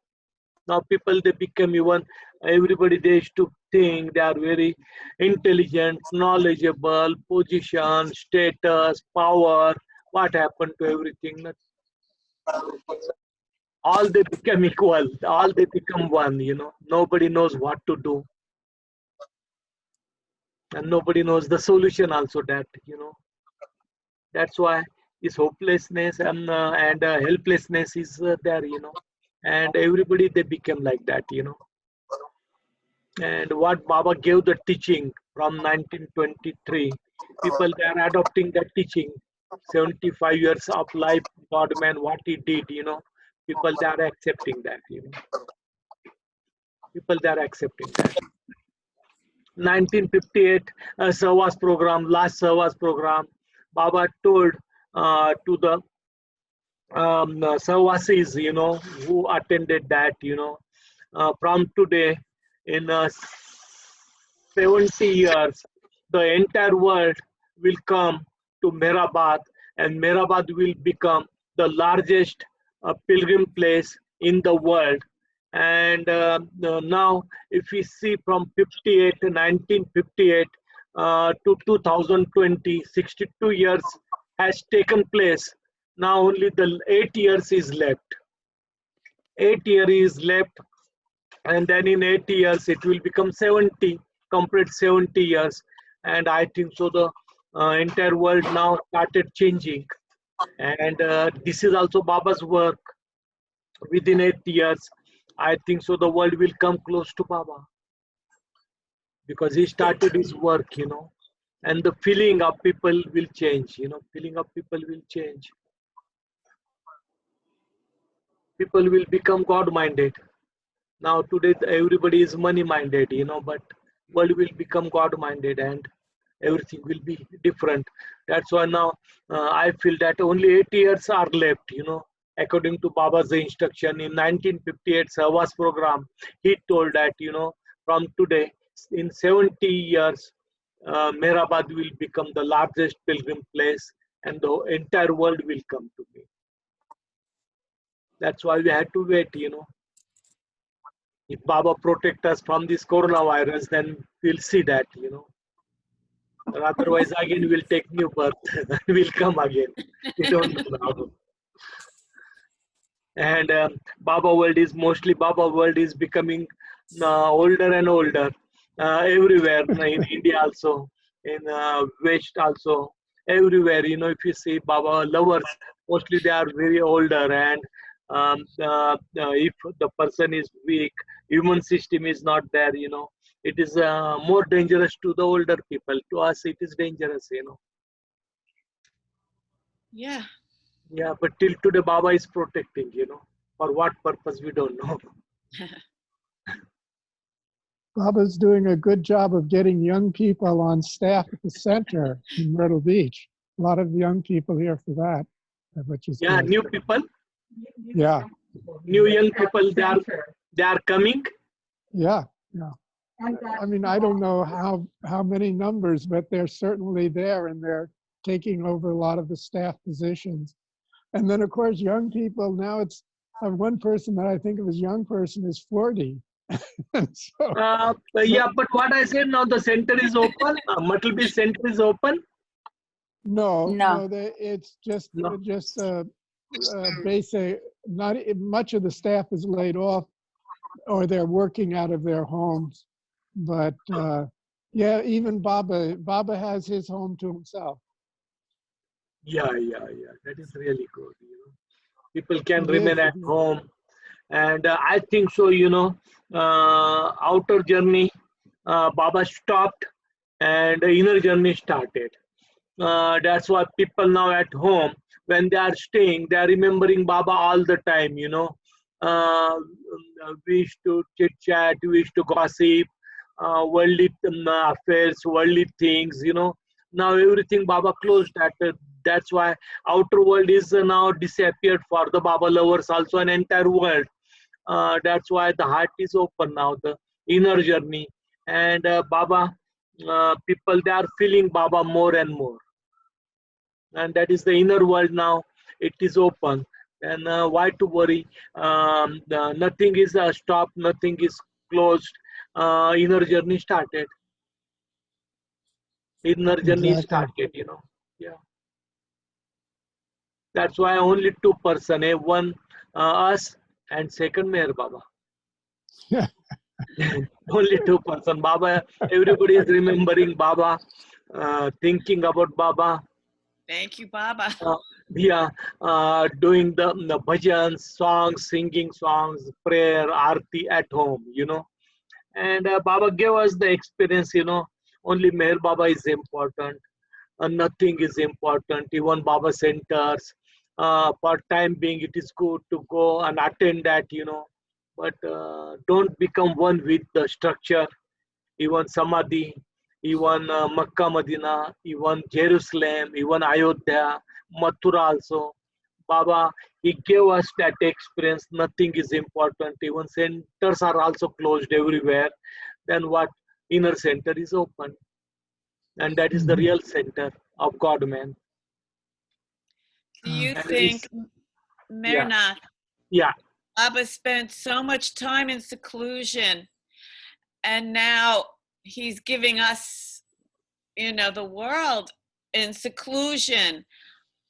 Now people they become, even everybody they used to think they are very intelligent, knowledgeable, position, status, power. What happened to everything? All they become equal, all they become one. Nobody knows what to do, and nobody knows the solution also. That that's why this hopelessness and helplessness is there. And everybody they become like that. And what Baba gave the teaching from 1923, people they are adopting that teaching. 75 years of life, God man, what he did, people they are accepting that. People they are accepting that. 1958 Savas program, last Savas program, Baba told to the Savasis, who attended that, from today in 70 years, the entire world will come to Meherabad, and Meherabad will become the largest pilgrim place in the world. And now, if we see from 1958 to 2020, 62 years has taken place. Now only the 8 years is left. 8 years is left, and then in 8 years it will become 70, complete 70 years. And I think so the entire world now started changing. And this is also Baba's work. Within 8 years, I think so the world will come close to Baba, because he started his work, and the feeling of people will change. Feeling of people will change. People will become God minded. Now today everybody is money minded, but world will become God-minded and everything will be different. That's why now I feel that only 8 years are left, according to Baba's instruction in 1958 Sahwas program. He told that, from today, in 70 years, Meherabad will become the largest pilgrim place and the entire world will come to me. That's why we had to wait, If Baba protect us from this coronavirus, then we'll see that, Or otherwise, again, we'll take new birth. We'll come again. We don't know now. And Baba world is becoming older and older everywhere, in India also, in West also, everywhere. If you see Baba lovers, mostly they are very older, and if the person is weak, immune system is not there, it is more dangerous to the older people. To us, it is dangerous, Yeah. Yeah, but till today, Baba is protecting, For what purpose, we don't know. Baba's doing a good job of getting young people on staff at the center in Myrtle Beach. A lot of young people here for that, which is Yeah, good. new people, Yeah, new young people, they are coming. yeah. I mean, I don't know how many numbers, but they're certainly there, and they're taking over a lot of the staff positions. And then, of course, young people, now it's one person that I think of as young person is 40. So, Yeah, but what I said now, the center is open. Myrtle Beach center is open. No, it's just No. basic. Not much of the staff is laid off, or they're working out of their homes. But yeah, even Baba has his home to himself. Yeah. That is really good. People can It remain is, at home, and I think so. Outer journey, Baba stopped, and the inner journey started. That's why people now at home, when they are staying, they are remembering Baba all the time. We used to chit chat, we used to gossip, worldly affairs, worldly things. Now everything Baba closed that. That's why outer world is now disappeared for the Baba lovers, also an entire world. That's why the heart is open now, the inner journey. And Baba, people, they are feeling Baba more and more. And that is the inner world now. It is open. And why to worry? Nothing is stopped, nothing is closed. Inner journey started. Inner journey started, Yeah. That's why only 2 person, one us and second Meher Baba. Only 2 person. Baba, everybody is remembering Baba, thinking about Baba. Thank you, Baba. Doing the bhajans, songs, singing songs, prayer, arti at home, And Baba gave us the experience, only Meher Baba is important. Nothing is important. Even Baba centers, for time being, it is good to go and attend that, But don't become one with the structure. Even Samadhi, even Makkah, Medina, even Jerusalem, even Ayodhya, Mathura also. Baba, he gave us that experience. Nothing is important. Even centers are also closed everywhere. Then what? Inner center is open. And that is the real center of God, man. Do you And think, Mehernath, Yeah. Baba spent so much time in seclusion, and now he's giving us, the world in seclusion.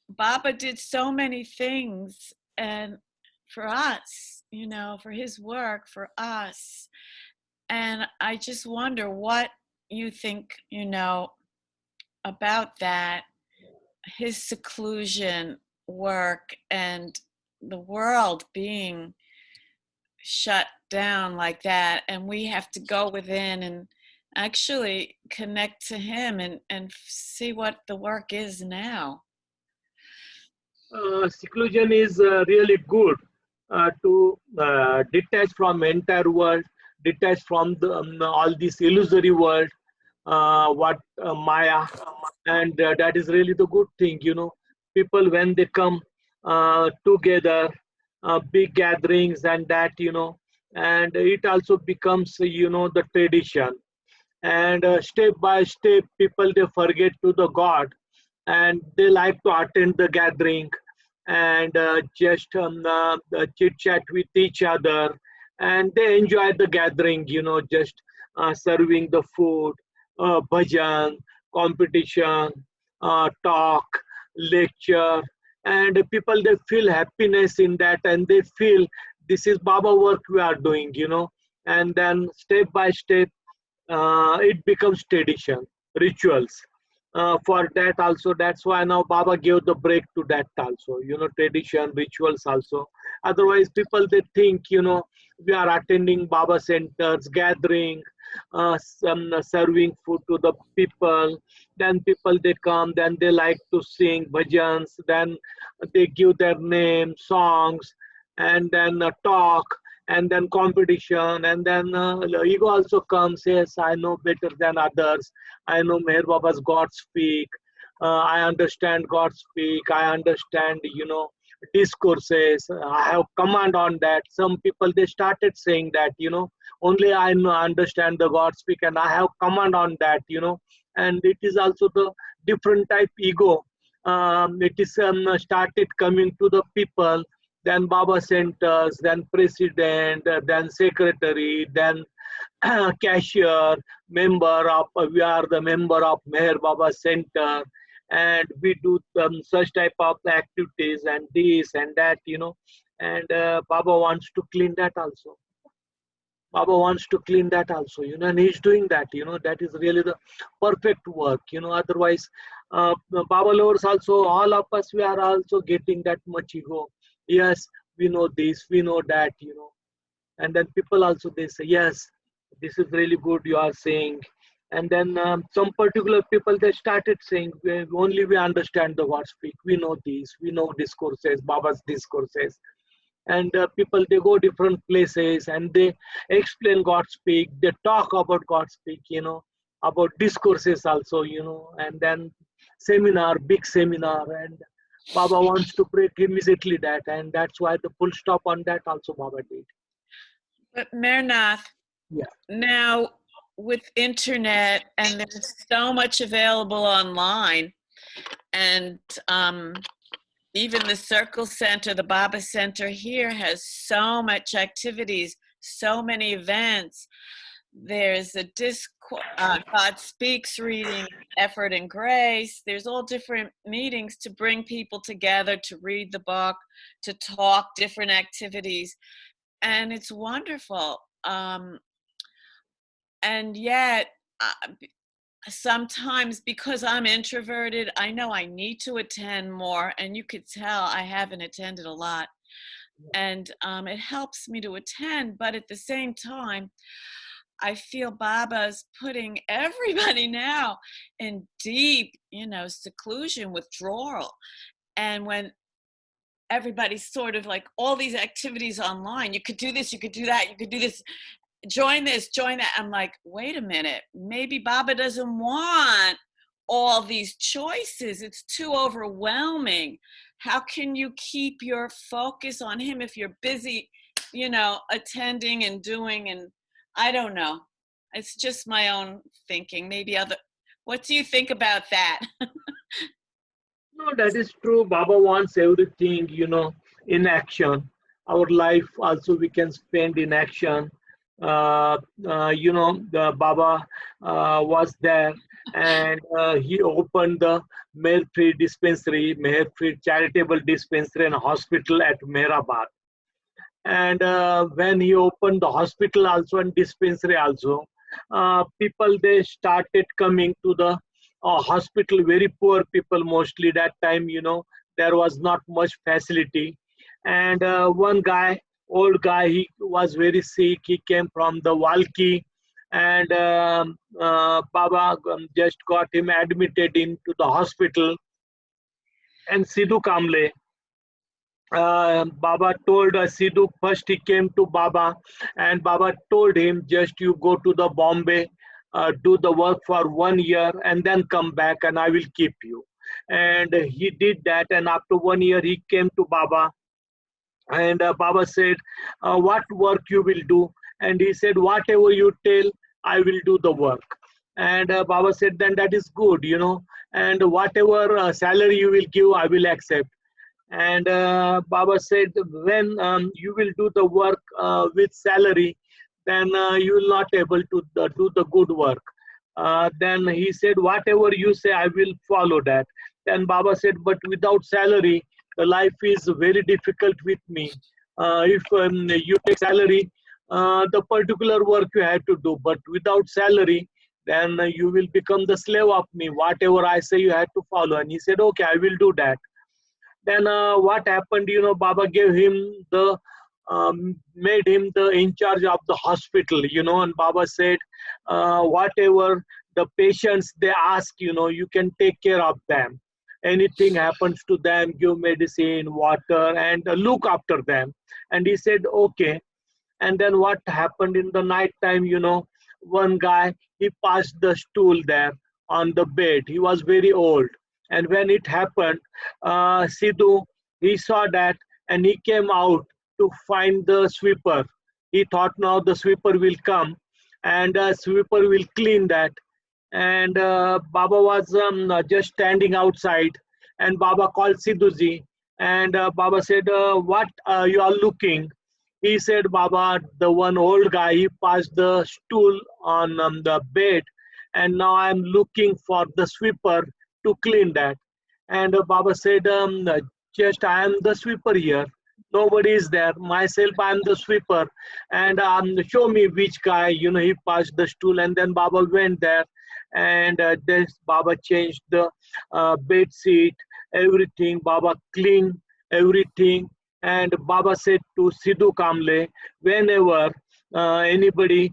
Baba did so many things, and for us, for his work, for us. And I just wonder what you think, about that, his seclusion work and the world being shut down like that, and we have to go within and actually connect to him and see what the work is now. Seclusion is really good to detach from entire world detached from all this illusory world, Maya, and that is really the good thing, people when they come together, big gatherings and that, and it also becomes, the tradition. And step by step, people they forget to the God, and they like to attend the gathering and just chit chat with each other, and they enjoy the gathering, just serving the food, bhajan, competition, talk, lecture, and people they feel happiness in that, and they feel this is Baba work we are doing, and then step by step it becomes tradition, rituals. For that also, that's why now Baba gave the break to that also, tradition, rituals also. Otherwise, people they think, we are attending Baba centers, gathering, serving food to the people. Then people they come, then they like to sing bhajans, then they give their name, songs, and then talk, and then competition, and then ego also comes. Yes, I know better than others. I know Meher Baba's God speak. I understand God speak. I understand, discourses. I have command on that. Some people they started saying that, only I know understand the God speak, and I have command on that, and it is also the different type ego. It is started coming to the people, then Baba centers, then president, then secretary, then cashier, member of, we are the member of Meher Baba Center, and we do such type of activities and this and that, and Baba wants to clean that also. Baba wants to clean that also, and he's doing that, that is really the perfect work, otherwise, Baba lovers also, all of us, we are also getting that much ego. Yes, we know this, we know that, and then people also, they say, yes, this is really good you are saying. And then some particular people, they started saying, only we understand the God speak, we know this, we know discourses, Baba's discourses. And people, they go different places and they explain God speak, they talk about God speak, about discourses also, and then seminar, big seminar, and Baba wants to break immediately that, and that's why the full stop on that also Baba did. But Mehernath, Yeah. now with internet and there's so much available online, and even the Circle Center, the Baba Center here has so much activities, so many events. There's a God Speaks reading, Effort and Grace. There's all different meetings to bring people together, to read the book, to talk, different activities. And it's wonderful. And yet, sometimes because I'm introverted, I know I need to attend more, and you could tell I haven't attended a lot. And it helps me to attend, but at the same time, I feel Baba's putting everybody now in deep, seclusion, withdrawal. And when everybody's sort of like all these activities online, you could do this, you could do that, you could do this, join this, join that. I'm like, wait a minute, maybe Baba doesn't want all these choices. It's too overwhelming. How can you keep your focus on him if you're busy, attending and doing, and I don't know. It's just my own thinking. Maybe what do you think about that? No, that is true. Baba wants everything, in action. Our life also we can spend in action. The Baba was there, and he opened the Meher Free Dispensary, Meher Free Charitable Dispensary and Hospital at Meherabad. And when he opened the hospital also and dispensary also, people, they started coming to the hospital, very poor people mostly. That time, there was not much facility. And one guy, old guy, he was very sick. He came from the Valki, and Baba just got him admitted into the hospital. And Sidhu Kamble, Baba told Sidhu, first he came to Baba, and Baba told him, just you go to the Bombay, do the work for 1 year and then come back and I will keep you. And he did that, and after 1 year he came to Baba, and Baba said, what work you will do? And he said, whatever you tell, I will do the work. And Baba said, then that is good, you know, and whatever salary you will give, I will accept. And Baba said, when you will do the work with salary, then you will not able to do the good work. Then he said, whatever you say, I will follow that. Then Baba said, but without salary, the life is very difficult with me. If you take salary, the particular work you have to do, but without salary, then you will become the slave of me. Whatever I say, you have to follow. And he said, okay, I will do that. Then what happened, you know, Baba gave him the, made him the in charge of the hospital, you know, and Baba said, whatever the patients they ask, you know, you can take care of them. Anything happens to them, give medicine, water, and look after them. And he said, okay. And then what happened in the night time, you know, one guy, he passed the stool there on the bed. He was very old. And when it happened, Sidhu, he saw that and he came out to find the sweeper. He thought now the sweeper will come and sweeper will clean that. And Baba was just standing outside, and Baba called Sidhuji, and Baba said, what you are looking? He said, Baba, the one old guy, he passed the stool on the bed, and now I'm looking for the sweeper to clean that. And Baba said, just I am the sweeper here. Nobody is there. Myself, I am the sweeper. And show me which guy, you know, he passed the stool. And then Baba went there, and this Baba changed the bed sheet, everything. Baba cleaned everything. And Baba said to Sidhu Kamble, whenever anybody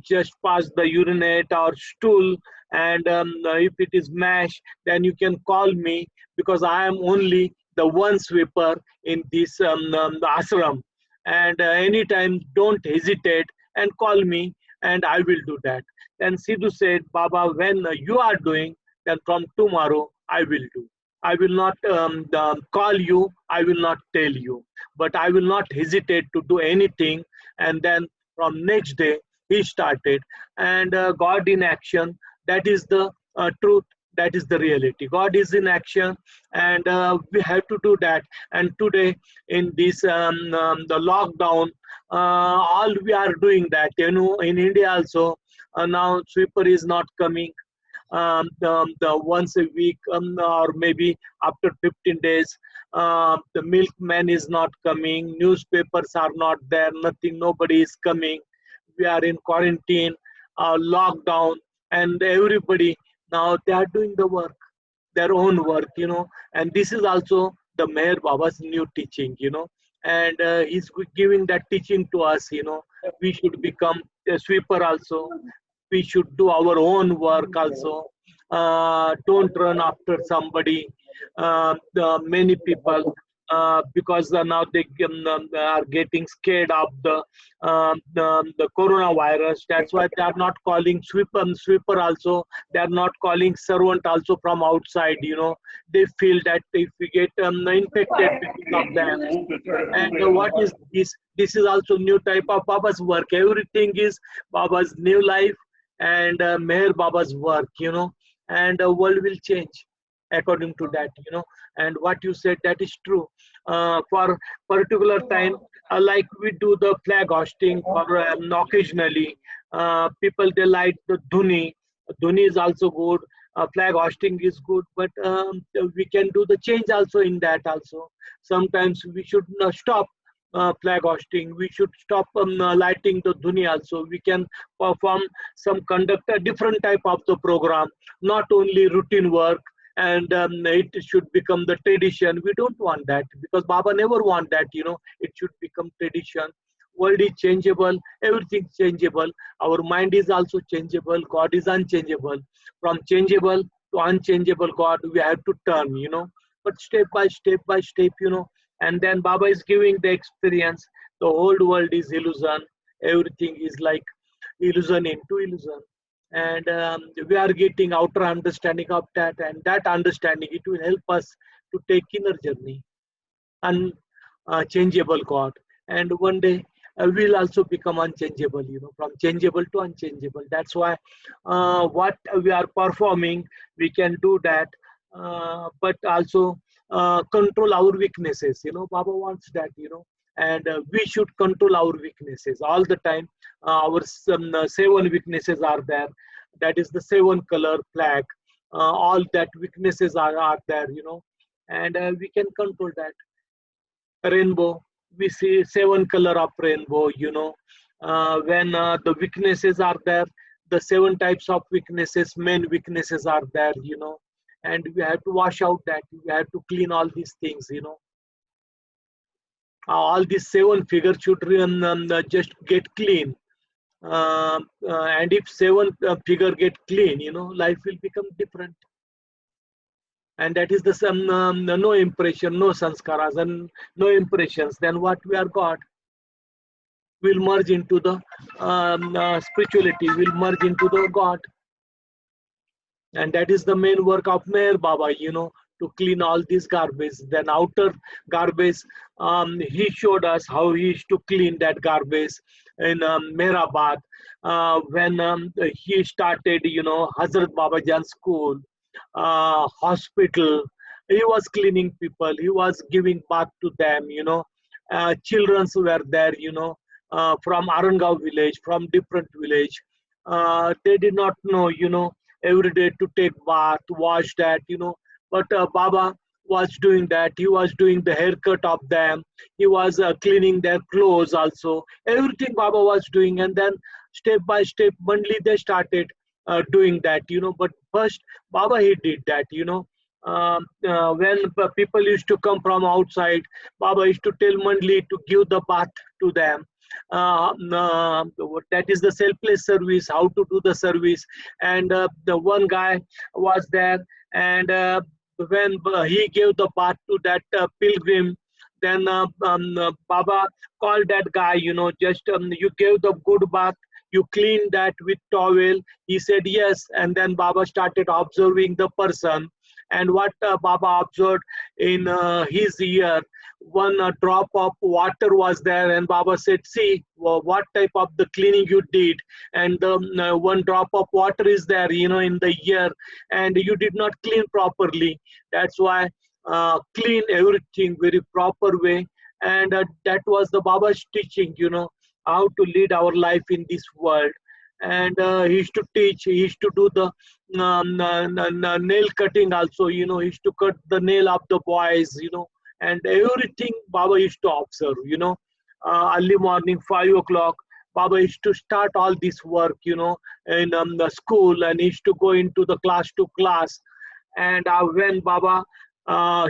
just pass the urinate or stool, and if it is mash, then you can call me, because I am only the one sweeper in this ashram. And anytime, don't hesitate and call me, and I will do that. Then Sidhu said, Baba, when you are doing, then from tomorrow I will do. I will not call you, I will not tell you, but I will not hesitate to do anything. And then from next day, he started. And God in action, that is the truth, that is the reality. God is in action, and we have to do that. And today, in this the lockdown, all we are doing that. You know, in India also, now sweeper is not coming. The once a week, or maybe after 15 days, the milkman is not coming, newspapers are not there, nothing, nobody is coming. We are in quarantine, lockdown, and everybody now they are doing the work, their own work, you know. And this is also the Meher Baba's new teaching, you know, and he's giving that teaching to us, you know. We should become a sweeper also. We should do our own work also. Don't run after somebody. Many people, because now they are getting scared of the coronavirus. That's why they are not calling sweeper also. They are not calling servant also from outside. You know, they feel that if we get infected because of them. And what is this? This is also new type of Baba's work. Everything is Baba's new life and Meher Baba's work. You know, and the world will change according to that, you know. And what you said, that is true. For particular time, like we do the flag hosting for occasionally, people, they like the dhuni. Dhuni is also good. Flag hosting is good, but we can do the change also in that also. Sometimes we should stop flag hosting. We should stop lighting the dhuni also. We can perform conduct a different type of the program, not only routine work, and it should become the tradition. We don't want that, because Baba never want that, you know. It should become tradition. World is changeable, everything changeable. Our mind is also changeable. God is unchangeable. From changeable to unchangeable God, we have to turn, you know. But step by step, you know. And then Baba is giving the experience. The whole world is illusion. Everything is like illusion into illusion. And we are getting outer understanding of that, and that understanding, it will help us to take inner journey, unchangeable God. And one day we'll also become unchangeable, from changeable to unchangeable. That's why what we are performing, we can do that, but also control our weaknesses. Baba wants that, and we should control our weaknesses all the time. Our 7 weaknesses are there. That is the 7 color flag. All that weaknesses are there, and we can control that. Rainbow, we see 7 color of rainbow, when the weaknesses are there, the 7 types of weaknesses, main weaknesses are there, and we have to wash out that, we have to clean all these things, all these 7 figures should just get clean. And if 7 figure get clean, life will become different. And that is the no impression, no sanskaras, and no impressions. Then what we are God will merge into the spirituality, will merge into the God. And that is the main work of Meher Baba, to clean all this garbage. Then outer garbage, he showed us how he is to clean that garbage in Meherabad. When he started, Hazrat Babajan school, hospital, he was cleaning people, he was giving bath to them, children were there, from Arangao village, from different village. They did not know, every day to take bath, wash that, but Baba was doing that. He was doing the haircut of them. He was cleaning their clothes also. Everything Baba was doing, and then step by step, monthly they started doing that, but first Baba he did that, when people used to come from outside, Baba used to tell monthly to give the bath to them. That is the selfless service, how to do the service. And the one guy was there, and when he gave the bath to that pilgrim, then Baba called that guy, just you gave the good bath, you cleaned that with towel. He said yes, and then Baba started observing the person. And what Baba observed in his ear, one drop of water was there, and Baba said, see what type of the cleaning you did, and one drop of water is there, in the ear, and you did not clean properly. That's why clean everything very proper way. And that was the Baba's teaching, how to lead our life in this world. And he used to teach, he used to do the nail cutting also, he used to cut the nail of the boys, and everything Baba used to observe, early morning, 5 o'clock, Baba used to start all this work, in the school, and he used to go into the class to class. And when Baba,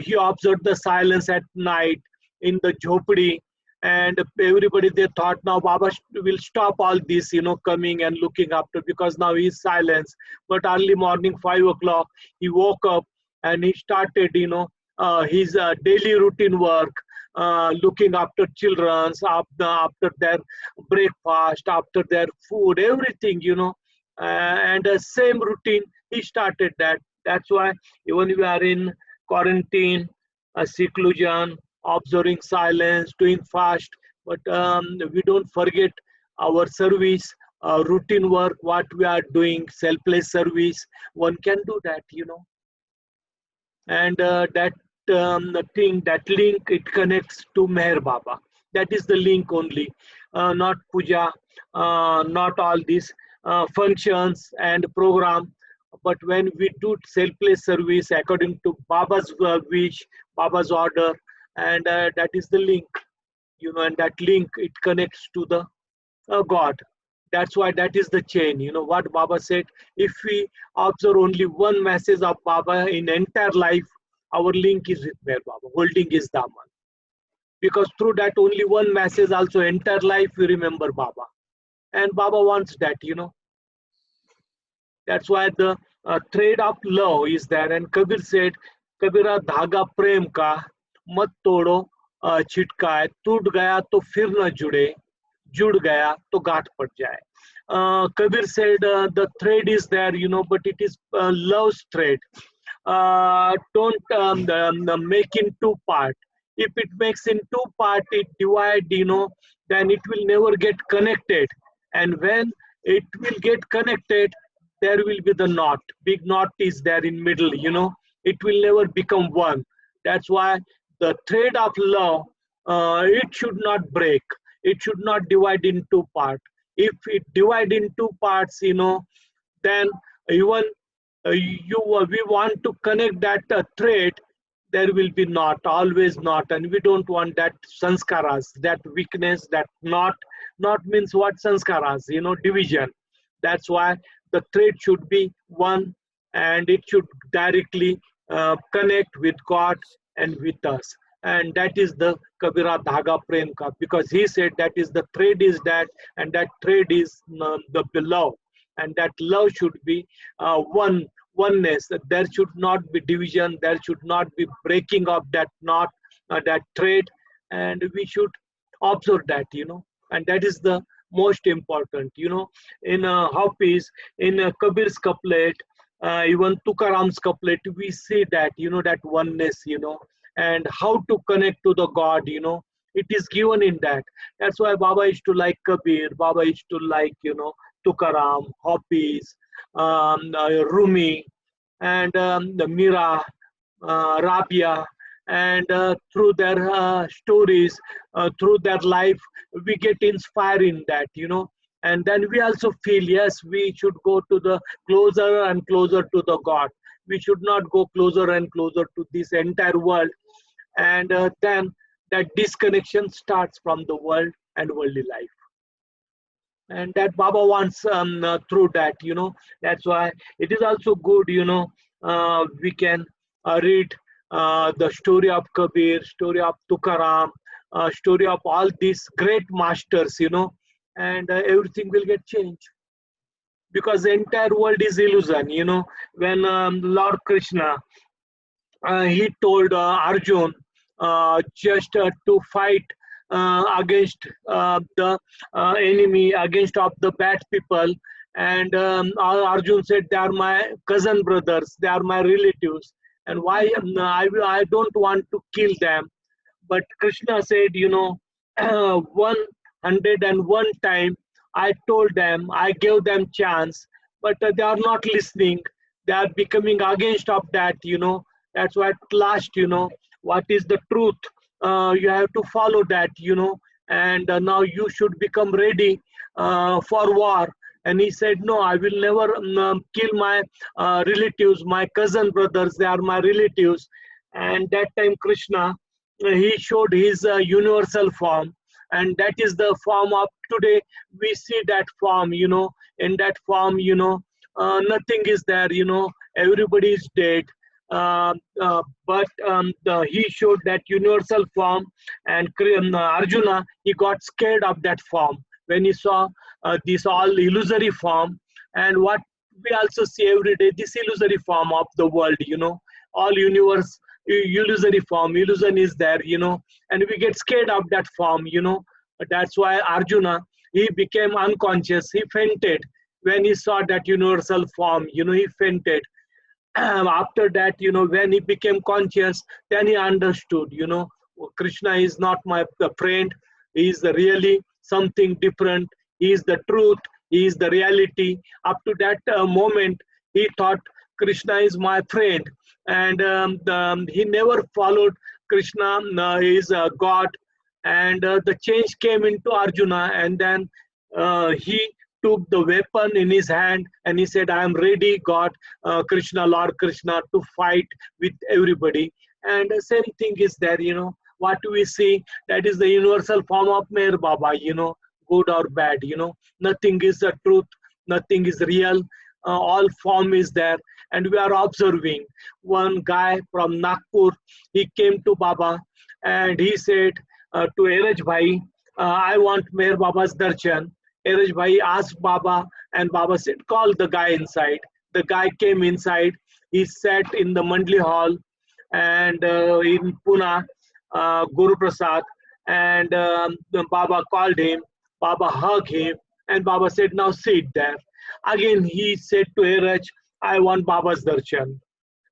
he observed the silence at night in the jhopadi, and everybody, they thought now Baba will stop all this, coming and looking after, because now he is silence. But early morning, 5 o'clock, he woke up and he started, his daily routine work, looking after children, after their breakfast, after their food, everything, and the same routine, he started that. That's why even we are in quarantine, seclusion, observing silence, doing fast, but we don't forget our service, routine work, what we are doing, selfless service. One can do that, and that thing, that link, it connects to Meher Baba. That is the link only, not puja, not all these functions and program. But when we do selfless service according to Baba's wish, Baba's order, and that is the link, and that link, it connects to the God. That's why that is the chain, what Baba said. If we observe only one message of Baba in entire life, our link is with Meher Baba, holding his Daman. Because through that only one message also, entire life we remember Baba. And Baba wants that, That's why the thread of love is there. And Kabir said, Kabira dhaga prem ka mat todo छिटका है, टूट गया तो फिर न जुड़े, जुड़ गया तो गांठ पड़ जाए. Kabir said the thread is there, but it is love's thread. Don't make in two part. If it makes in two part, it divide, then it will never get connected. And when it will get connected, there will be the knot. Big knot is there in middle, It will never become one. That's why the thread of love, it should not break. It should not divide in two parts. If it divide in two parts, then even we want to connect that thread, there will be not, always not, and we don't want that sanskaras, that weakness, that not means what? Sanskaras, division. That's why the thread should be one, and it should directly connect with God and with us. And that is the Kabira Dhaga Prem Ka, because he said that is the thread is that, and that thread is the love, and that love should be oneness. There should not be division, there should not be breaking of that knot, that thread, and we should observe that, and that is the most important, in Hafiz, in Kabir's couplet, even Tukaram's couplet, we see that, that oneness, and how to connect to the God, it is given in that. That's why Baba used to like Kabir, Baba used to like, Tukaram, Hafiz, Rumi, and the Mira, Rabia, and through their stories, through their life, we get inspired in that, and then we also feel, yes, we should go to the closer and closer to the God. We should not go closer and closer to this entire world, and then that disconnection starts from the world and worldly life. And that Baba wants through that, that's why it is also good, we can read the story of Kabir, story of Tukaram, story of all these great masters, and everything will get changed. Because the entire world is illusion, when Lord Krishna, he told Arjun just to fight against the enemy, against of the bad people, and Arjun said, they are my cousin brothers, they are my relatives, and why I don't want to kill them. But Krishna said, 101 time I told them, I gave them chance, but they are not listening. They are becoming against of that, That's why at last, what is the truth? You have to follow that, and now you should become ready for war. And he said, no, I will never kill my relatives, my cousin brothers, they are my relatives. And that time Krishna, he showed his universal form. And that is the form of today. We see that form, in that form, nothing is there, everybody is dead. But he showed that universal form, and Arjuna, he got scared of that form when he saw this all illusory form. And what we also see every day, this illusory form of the world, all universe, illusory form, illusion is there, and we get scared of that form, That's why Arjuna, he became unconscious, he fainted when he saw that universal form, he fainted. After that, when he became conscious, then he understood, Krishna is not my friend, he is really something different, he is the truth, he is the reality. Up to that moment, he thought Krishna is my friend, and he never followed Krishna is God. And the change came into Arjuna, and then he took the weapon in his hand and he said, I am ready, God, Krishna, Lord Krishna, to fight with everybody. And the same thing is there, what we see, that is the universal form of Meher Baba, good or bad, nothing is the truth, nothing is real, all form is there. And we are observing one guy from Nagpur, he came to Baba and he said to Eraj Bhai, I want Meher Baba's darshan. Eraj Bhai asked Baba, and Baba said, call the guy inside. The guy came inside, he sat in the mandali hall, and in Pune, Guru Prasad, and the Baba called him. Baba hugged him, and Baba said, "Now sit there." Again, he said to Eraj, "I want Baba's darshan."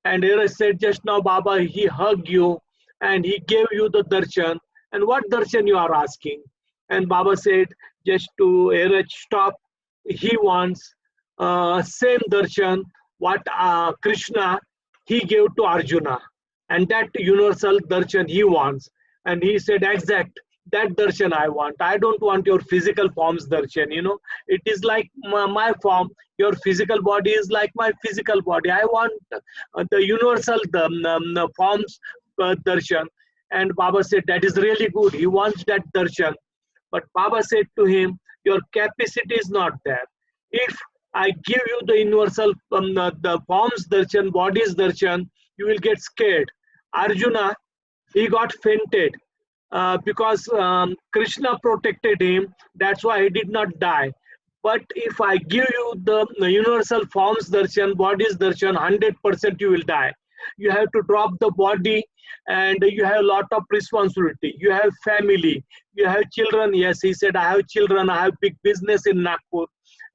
And Eraj said, "Just now, Baba, he hugged you, and he gave you the darshan. And what darshan you are asking?" And Baba said, just to Eraj, "Stop. He wants same darshan what Krishna he gave to Arjuna, and that universal darshan he wants." And he said, "Exact, that darshan I want. I don't want your physical forms darshan. You know, it is like my form. Your physical body is like my physical body. I want the universal the forms darshan." And Baba said, "That is really good. He wants that darshan." But Baba said to him, "Your capacity is not there. If I give you the universal the forms darshan, bodies darshan, you will get scared." Arjuna, he got fainted because Krishna protected him. That's why he did not die. But if I give you the universal forms darshan, bodies darshan, 100% you will die. You have to drop the body, and you have a lot of responsibility. You have family, you have children. Yes, he said, "I have children, I have big business in Nagpur."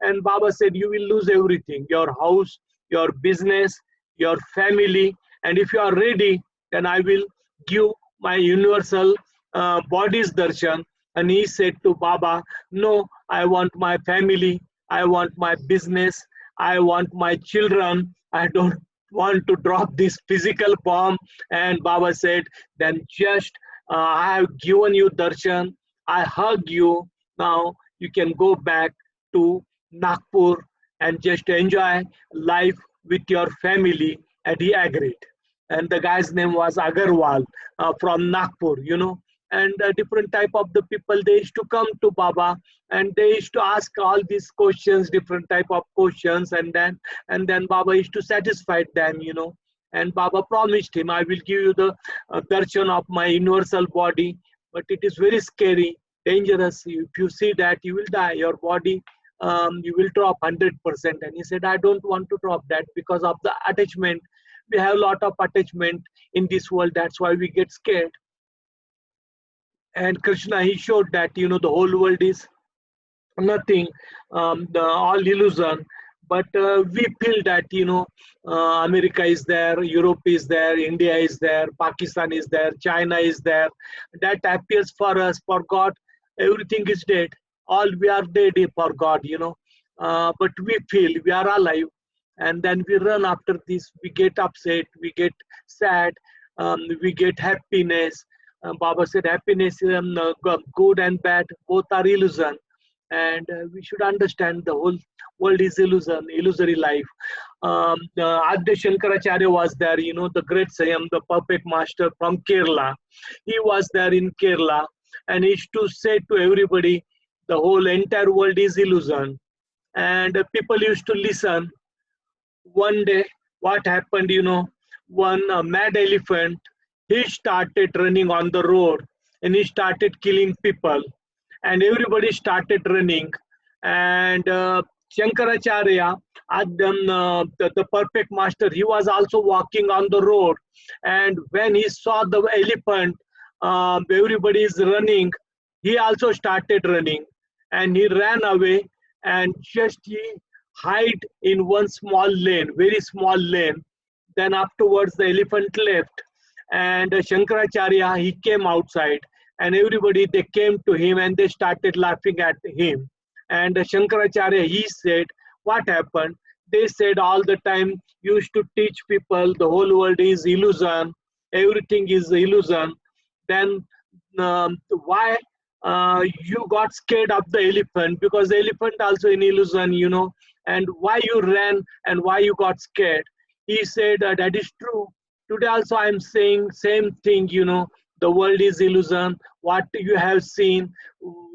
And Baba said, "You will lose everything, your house, your business, your family. And if you are ready, then I will give my universal bodies darshan." And he said to Baba, "No, I want my family, I want my business, I want my children. I don't want to drop this physical form." And Baba said, "Then just I have given you darshan, I hug you. Now you can go back to Nagpur and just enjoy life with your family." And he agreed. And the guy's name was Agarwal from Nagpur, you know. And different type of the people, they used to come to Baba, and they used to ask all these questions, different type of questions, and then Baba used to satisfy them, you know. And Baba promised him, "I will give you the darshan of my universal body, but it is very scary, dangerous. If you see that, you will die. Your body, you will drop 100%. And he said, "I don't want to drop that because of the attachment. We have a lot of attachment in this world. That's why we get scared." And Krishna, he showed that, you know, the whole world is nothing, all illusion. But we feel that, you know, America is there, Europe is there, India is there, Pakistan is there, China is there. That appears for us. For God, everything is dead. All we are dead for God, you know. But we feel we are alive. And then we run after this. We get upset, we get sad, we get happiness. Baba said, happiness, good and bad, both are illusion. And we should understand the whole world is illusion, illusory life. Adya Shankaracharya was there, you know, the great Sayam, the perfect master from Kerala. He was there in Kerala, and he used to say to everybody, the whole entire world is illusion. And people used to listen. One day, what happened, you know, one mad elephant, he started running on the road, and he started killing people, and everybody started running. And Shankaracharya, the perfect master, he was also walking on the road. And when he saw the elephant, everybody is running, he also started running, and he ran away, and just he hid in one small lane, very small lane. Then afterwards the elephant left, and Shankaracharya, he came outside, and everybody, they came to him and they started laughing at him. And Shankaracharya, he said, "What happened?" They said, "All the time you used to teach people the whole world is illusion, everything is illusion. Then why you got scared of the elephant? Because the elephant also an illusion, you know. And why you ran and why you got scared?" He said, "That is true. Today also I am saying same thing, you know. The world is illusion. What you have seen,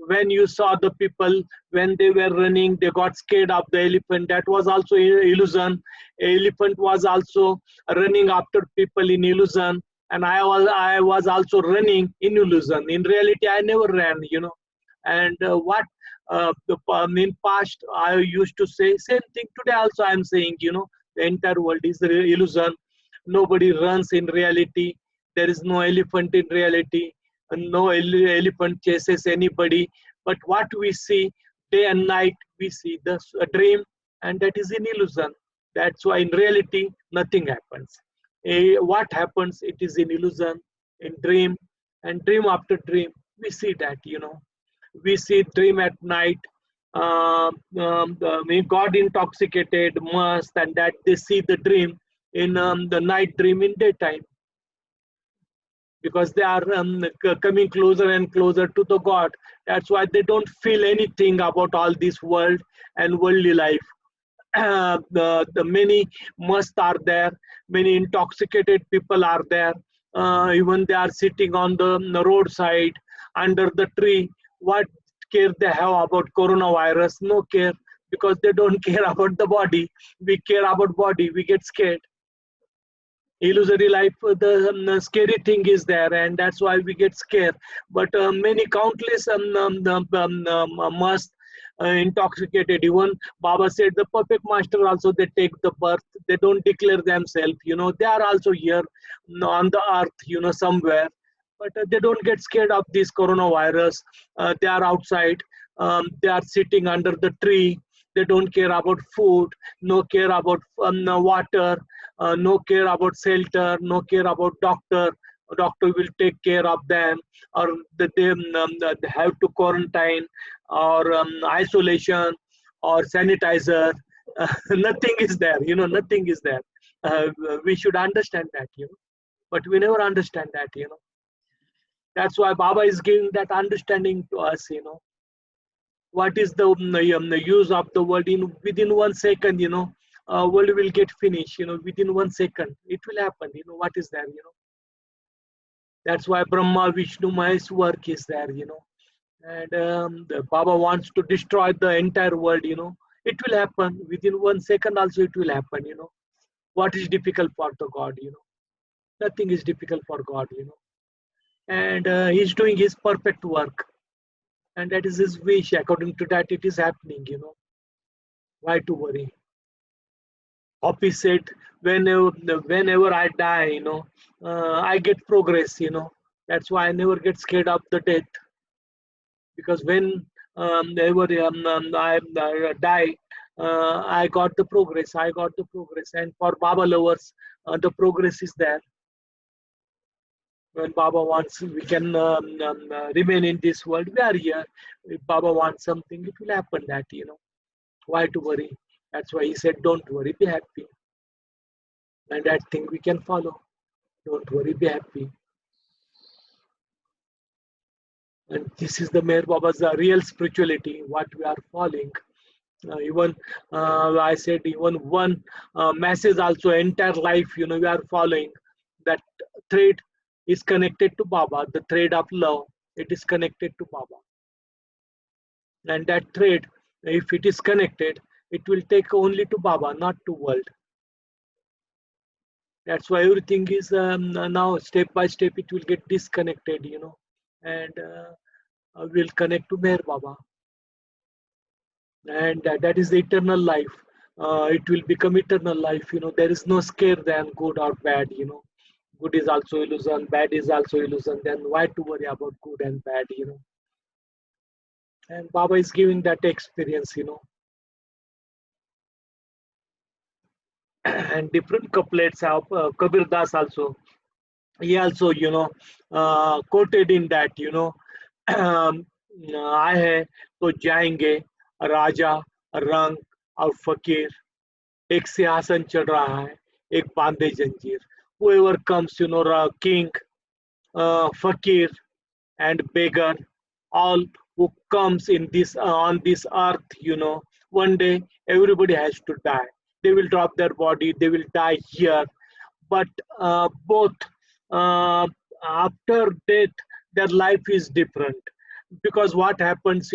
when you saw the people, when they were running, they got scared of the elephant. That was also illusion. Elephant was also running after people in illusion. And I was also running in illusion. In reality, I never ran, you know." And in past, I used to say same thing. Today also I am saying, you know, the entire world is illusion. Nobody runs in reality. There is no elephant in reality, and no elephant chases anybody. But what we see day and night, we see a dream, and that is an illusion. That's why in reality, nothing happens. What happens, it is an illusion, in dream, and dream after dream, we see that, we see dream at night. God intoxicated must, and that they see the dream in the night dream in daytime, because they are coming closer and closer to the God. That's why they don't feel anything about all this world and worldly life. The many must are there, many intoxicated people are there. Even they are sitting on the roadside under the tree. What care they have about coronavirus? No care, because they don't care about the body. We care about body, we get scared. Illusory life, the scary thing is there, and that's why we get scared. But many countless must intoxicated. Even Baba said the perfect master also, they take the birth, they don't declare themselves, they are also here on the earth, somewhere, but they don't get scared of this coronavirus. They are outside, they are sitting under the tree. They don't care about food, no care about water, no care about shelter, no care about doctor. Doctor will take care of them, or they have to quarantine, or isolation, or sanitizer. Nothing is there, nothing is there. We should understand that, but we never understand that, That's why Baba is giving that understanding to us, What is the use of the world? Within 1 second, world will get finished, within 1 second. It will happen, what is there, That's why Brahma, Vishnu, Mahesh work is there, And the Baba wants to destroy the entire world, It will happen. Within 1 second also it will happen, What is difficult for the God, Nothing is difficult for God, And He's doing His perfect work. And that is His wish. According to that, it is happening, Why to worry? Hopi said, whenever I die, I get progress, That's why I never get scared of the death. Because when I die, I got the progress. And for Baba lovers, the progress is there. When Baba wants, we can remain in this world. We are here. If Baba wants something, it will happen. That, Why to worry? That's why He said, don't worry, be happy. And that thing we can follow. Don't worry, be happy. And this is the Meher Baba's real spirituality, what we are following. Even I said, even one message also, entire life, we are following. That thread is connected to Baba, the thread of love, it is connected to Baba. And that thread, if it is connected, it will take only to Baba, not to world. That's why everything is now step by step, it will get disconnected, and will connect to Meher Baba. And that is the eternal life. It will become eternal life, there is no scare than good or bad, Good is also illusion, bad is also illusion. Then why to worry about good and bad, And Baba is giving that experience, And different couplets have Kabir Das also. He also, quoted in that, आए हैं तो जाएंगे राजा रंग और फकीर एक सिंहासन चढ़ रहा है एक बांधे जंजीर. Whoever comes, king, fakir, and beggar, all who comes in this on this earth, one day everybody has to die. They will drop their body, they will die here. But both after death, their life is different. Because what happens,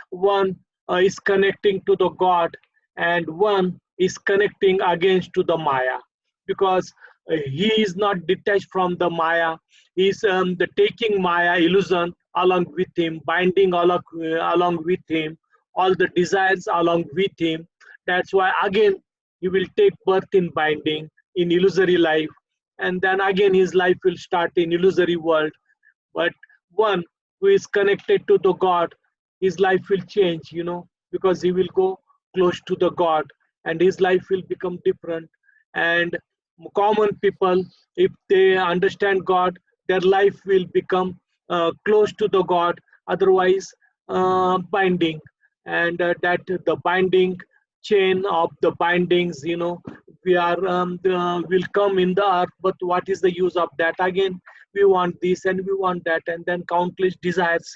one is connecting to the God, and one is connecting against to the Maya. Because he is not detached from the Maya. He's the taking Maya illusion along with him, binding along with him, all the desires along with him. That's why again he will take birth in binding, in illusory life, and then again his life will start in illusory world. But one who is connected to the God, his life will change, because he will go close to the God, and his life will become different. And common people, if they understand God, their life will become close to the God, otherwise binding. And that the binding chain of the bindings, we are will come in the earth, but what is the use of that? Again, we want this and we want that, and then countless desires,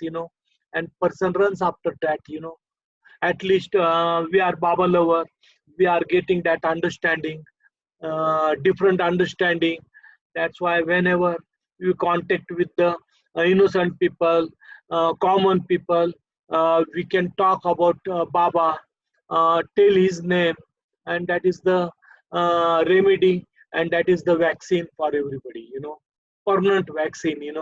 and person runs after that. At least we are Baba lover, we are getting that understanding, different understanding. That's why whenever you contact with the innocent people, common people, we can talk about Baba, tell his name, and that is the remedy, and that is the vaccine for everybody, permanent vaccine,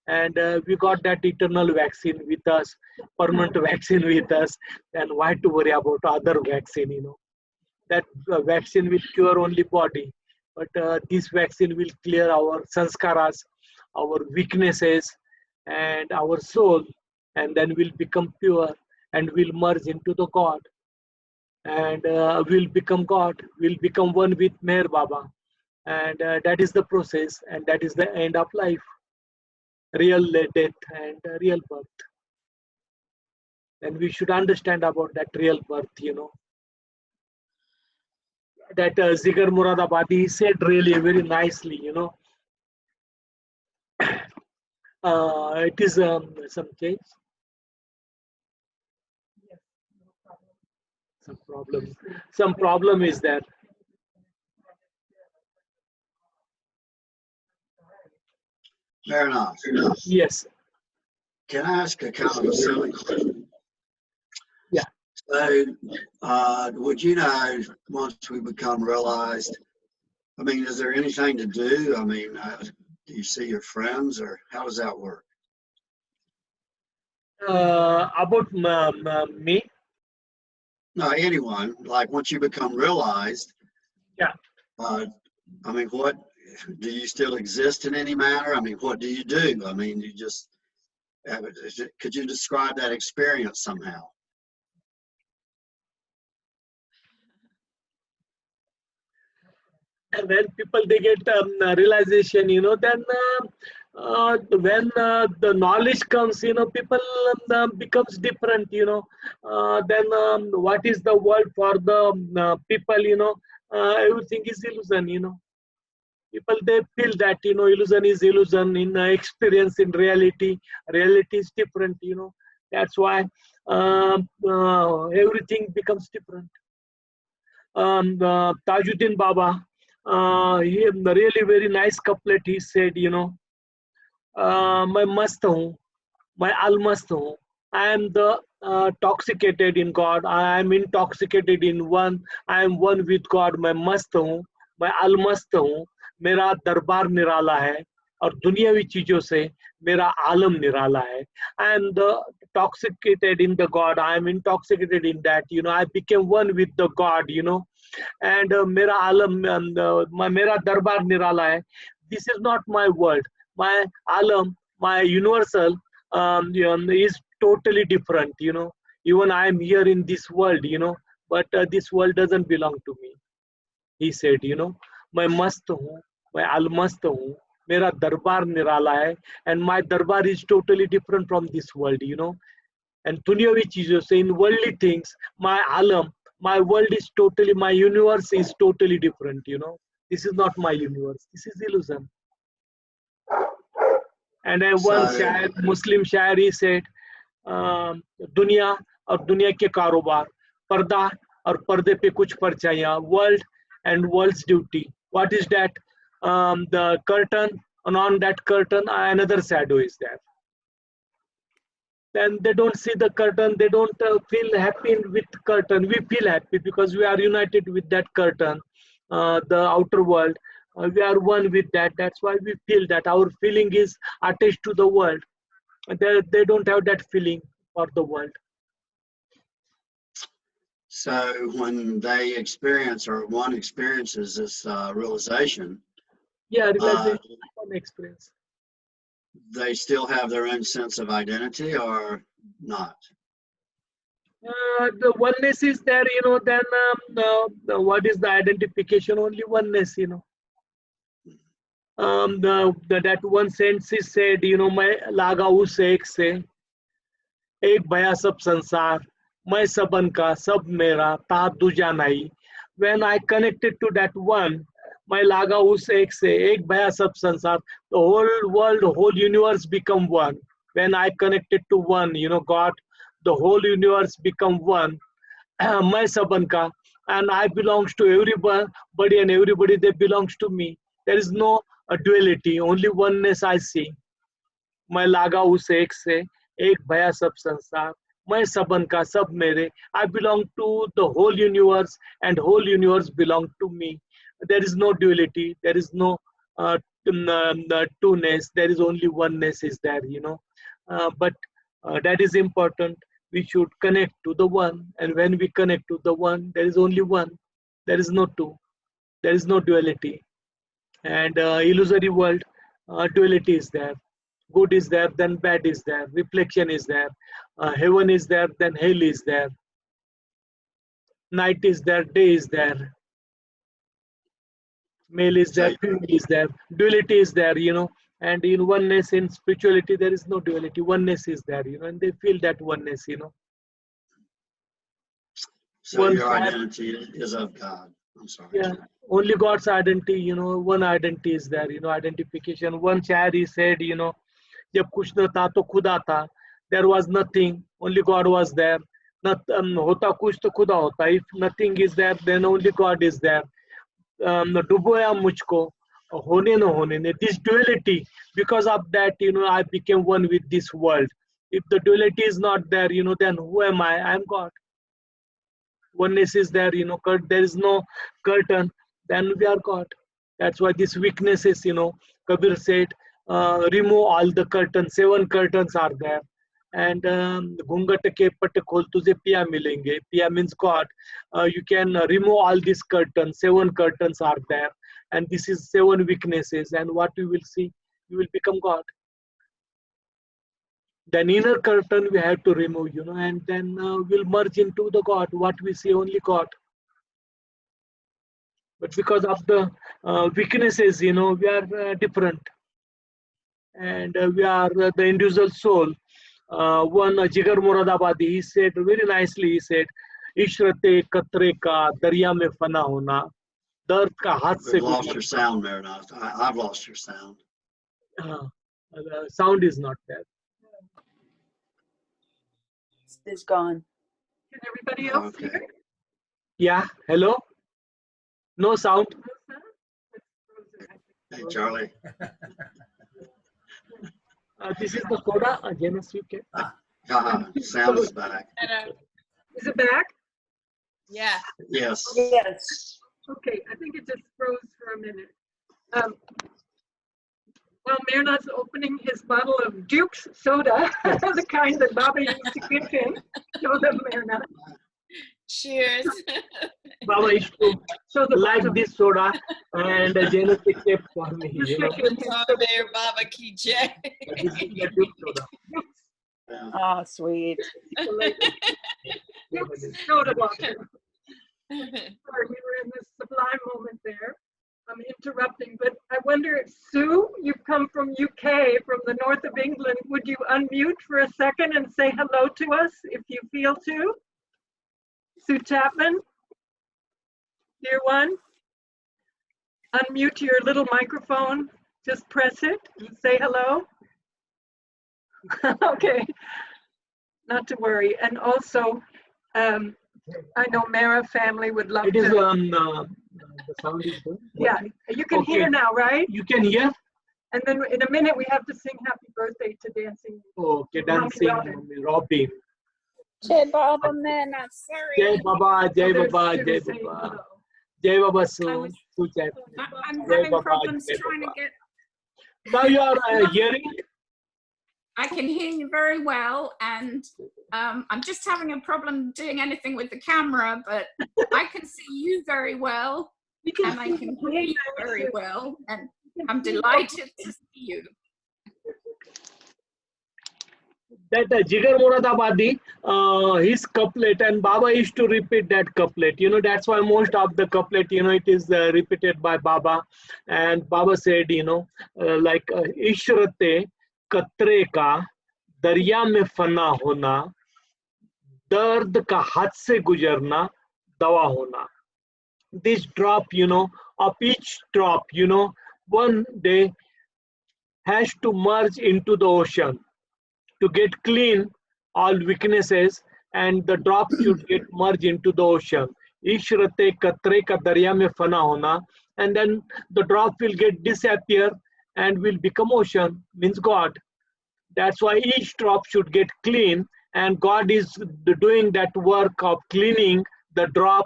and we got that eternal vaccine with us, permanent vaccine with us, and why to worry about other vaccine, that vaccine will cure only body, but this vaccine will clear our sanskaras, our weaknesses, and our soul, and then we'll become pure, and we'll merge into the God, and we'll become God, we'll become one with Meher Baba, and that is the process, and that is the end of life, real death and real birth. And we should understand about that real birth, that Zigar Muradabadi said really very nicely, it is some change, some problem is there. Mehernath, Yes. can I ask a kind of a silly question? Yeah. So, would once we become realized, is there anything to do? Do you see your friends, or how does that work? About me? No, anyone. Like once you become realized, Yeah. What do you still exist in any manner? What do you do? You just could you describe that experience somehow? And when people they get realization, then when the knowledge comes, people becomes different, then what is the world for the people, everything is illusion, people they feel that, illusion is illusion, in experience, in reality is different, that's why everything becomes different. Tajuddin Baba, he really very nice couplet he said, मैं मस्त हूँ, मैं almast हूँ, I am the toxicated in God, I am intoxicated in one, I am one with God, मैं मस्त हूँ, मैं almast हूँ, मेरा दरबार निराला है, और दुनियावी चीजों से मेरा आलम निराला है. I am the toxicated in the God, I am intoxicated in that, I became one with the God, and मेरा आलम, मेरा दरबार निराला है. This is not my world. My alam, my universal is totally different, Even I am here in this world, but this world doesn't belong to me. He said, मैं मस्त हूँ, मैं almast हूँ, मेरा दरबार निराला है, and my darbar is totally different from this world, And दुनियावी चीजों से, in worldly things, my alam, my world is totally, my universe is totally different, This is not my universe. This is illusion. And one Muslim शायर said, दुनिया और दुनिया के कारोबार, पर्दा और पर्दे पे कुछ परछाइयाँ, world and world's duty. What is that? The curtain, and on that curtain another shadow is there. Then they don't see the curtain, they don't feel happy with curtain. We feel happy because we are united with that curtain, the outer world. We are one with that. That's why we feel that our feeling is attached to the world. They don't have that feeling for the world. So when they experience, or one experiences this realization, Yeah, realization is one experience. They still have their own sense of identity or not? The oneness is there, then what is the identification? Only oneness, that one sentence is said, मैं लागा उस एक से, एक भया सब संसार, मैं सबन का, सब मेरा, ता दूजा नहीं. When I connected to that one, मैं लागा उस एक से, एक भया सब संसार, the whole world, whole universe become one. When I connected to one, God, the whole universe become one. मैं सबन का, and I belongs to everybody, and everybody they belongs to me. There is no duality, only oneness I see. मैं लागा उस एक से, एक भया सब संसार, मैं सबन का, सब मेरे. I belong to the whole universe, and whole universe belong to me. There is no duality, there is no two-ness, there is only oneness is there, but that is important. We should connect to the one, and when we connect to the one, there is only one. There is no two. There is no duality. And illusory world, duality is there. Good is there, then bad is there. Reflection is there. Heaven is there, then hell is there. Night is there, day is there. Male is there, female is there. Duality is there, And in oneness, in spirituality, there is no duality. Oneness is there, and they feel that oneness, So your identity is of God. I'm sorry. Yeah, only God's identity, one identity is there, identification. One Shahari said, जब कुछ न था तो खुदा था. There was nothing, only God was there. होता कुछ तो खुदा होता. If nothing is there, then only God is there. डुबोया मुझको होने न होने ने. This duality, because of that, I became one with this world. If the duality is not there, then who am I? I am God. Oneness is there, there is no curtain, then we are God. That's why this weakness is, Kabir said, remove all the curtains. 7 curtains are there. And घूंघट के पट खोल तुझे पिया मिलेंगे. Piya means God. You can remove all these curtains. 7 curtains are there. And this is 7 weaknesses. And what you will see, you will become God. Then inner curtain we have to remove, and then we'll merge into the God. What we see, only God. But because of the weaknesses, we are different. And we are the individual soul. One Jigar Moradabadi, he said very nicely, he said, Ishrate katre ka darya mein fana hona, dard ka haath se. We've lost your sound, Mehernath. I've lost your sound. The sound is not there. It's gone. Can everybody else Okay. hear? Yeah, hello? No sound? Hey, Charlie. This is the soda, Janus, you can. Sound is back. Is it back? Yeah. Yes. Yes. Okay, I think it just froze for a minute. Well, Mehernath's opening his bottle of Duke's soda, the kind that Baba used to give him. Show them, Mehernath. Cheers. Baba used to Show the like bottom. this soda, and Janus kept for me. Kabir Baba ki jai. This is the Duke soda. Yeah. Oh, sweet. Duke's soda water. Sorry, we were in this sublime moment there. I'm interrupting, but I wonder, Sue, you've come from UK, from the north of England. Would you unmute for a second and say hello to us if you feel to? Sue Chapman, dear one, unmute your little microphone. Just press it and say hello. Okay, not to worry. And also, I know Mara family would love It is, to. the sound is good. Yeah, you can Okay. hear now, right? You can hear? And then in a minute, we have to sing happy birthday to Dancing. Okay, dancing, Robin. Jai Baba Mehernath, sorry. Jai Baba, Jai So there's Baba, Sue Jai saying Baba. hello. Jai Baba, I Sue. was- Sue Chapman. I'm Jai having Baba, problems Jai trying to Baba. get, Now you are hearing? I can hear you very well, and I'm just having a problem doing anything with the camera, but I can see you very well, You can and I see can the hear you picture. very well, and I'm delighted to see you. That Jigar Moradabadi, his couplet, and Baba used to repeat that couplet. You know, that's why most of the couplet, you know, it is repeated by Baba. And Baba said, you know, like, Ishrate katre ka darya mein fana hona, dard ka hath se gujarna, dawa hona. This drop, you know, of each drop, you know, one day has to merge into the ocean to get clean all weaknesses, and the drop should get merged into the ocean. Ishrate katre ka darya mein fana hona, and then the drop will get disappear and will become ocean, means God. That's why each drop should get clean, and God is doing that work of cleaning the drop,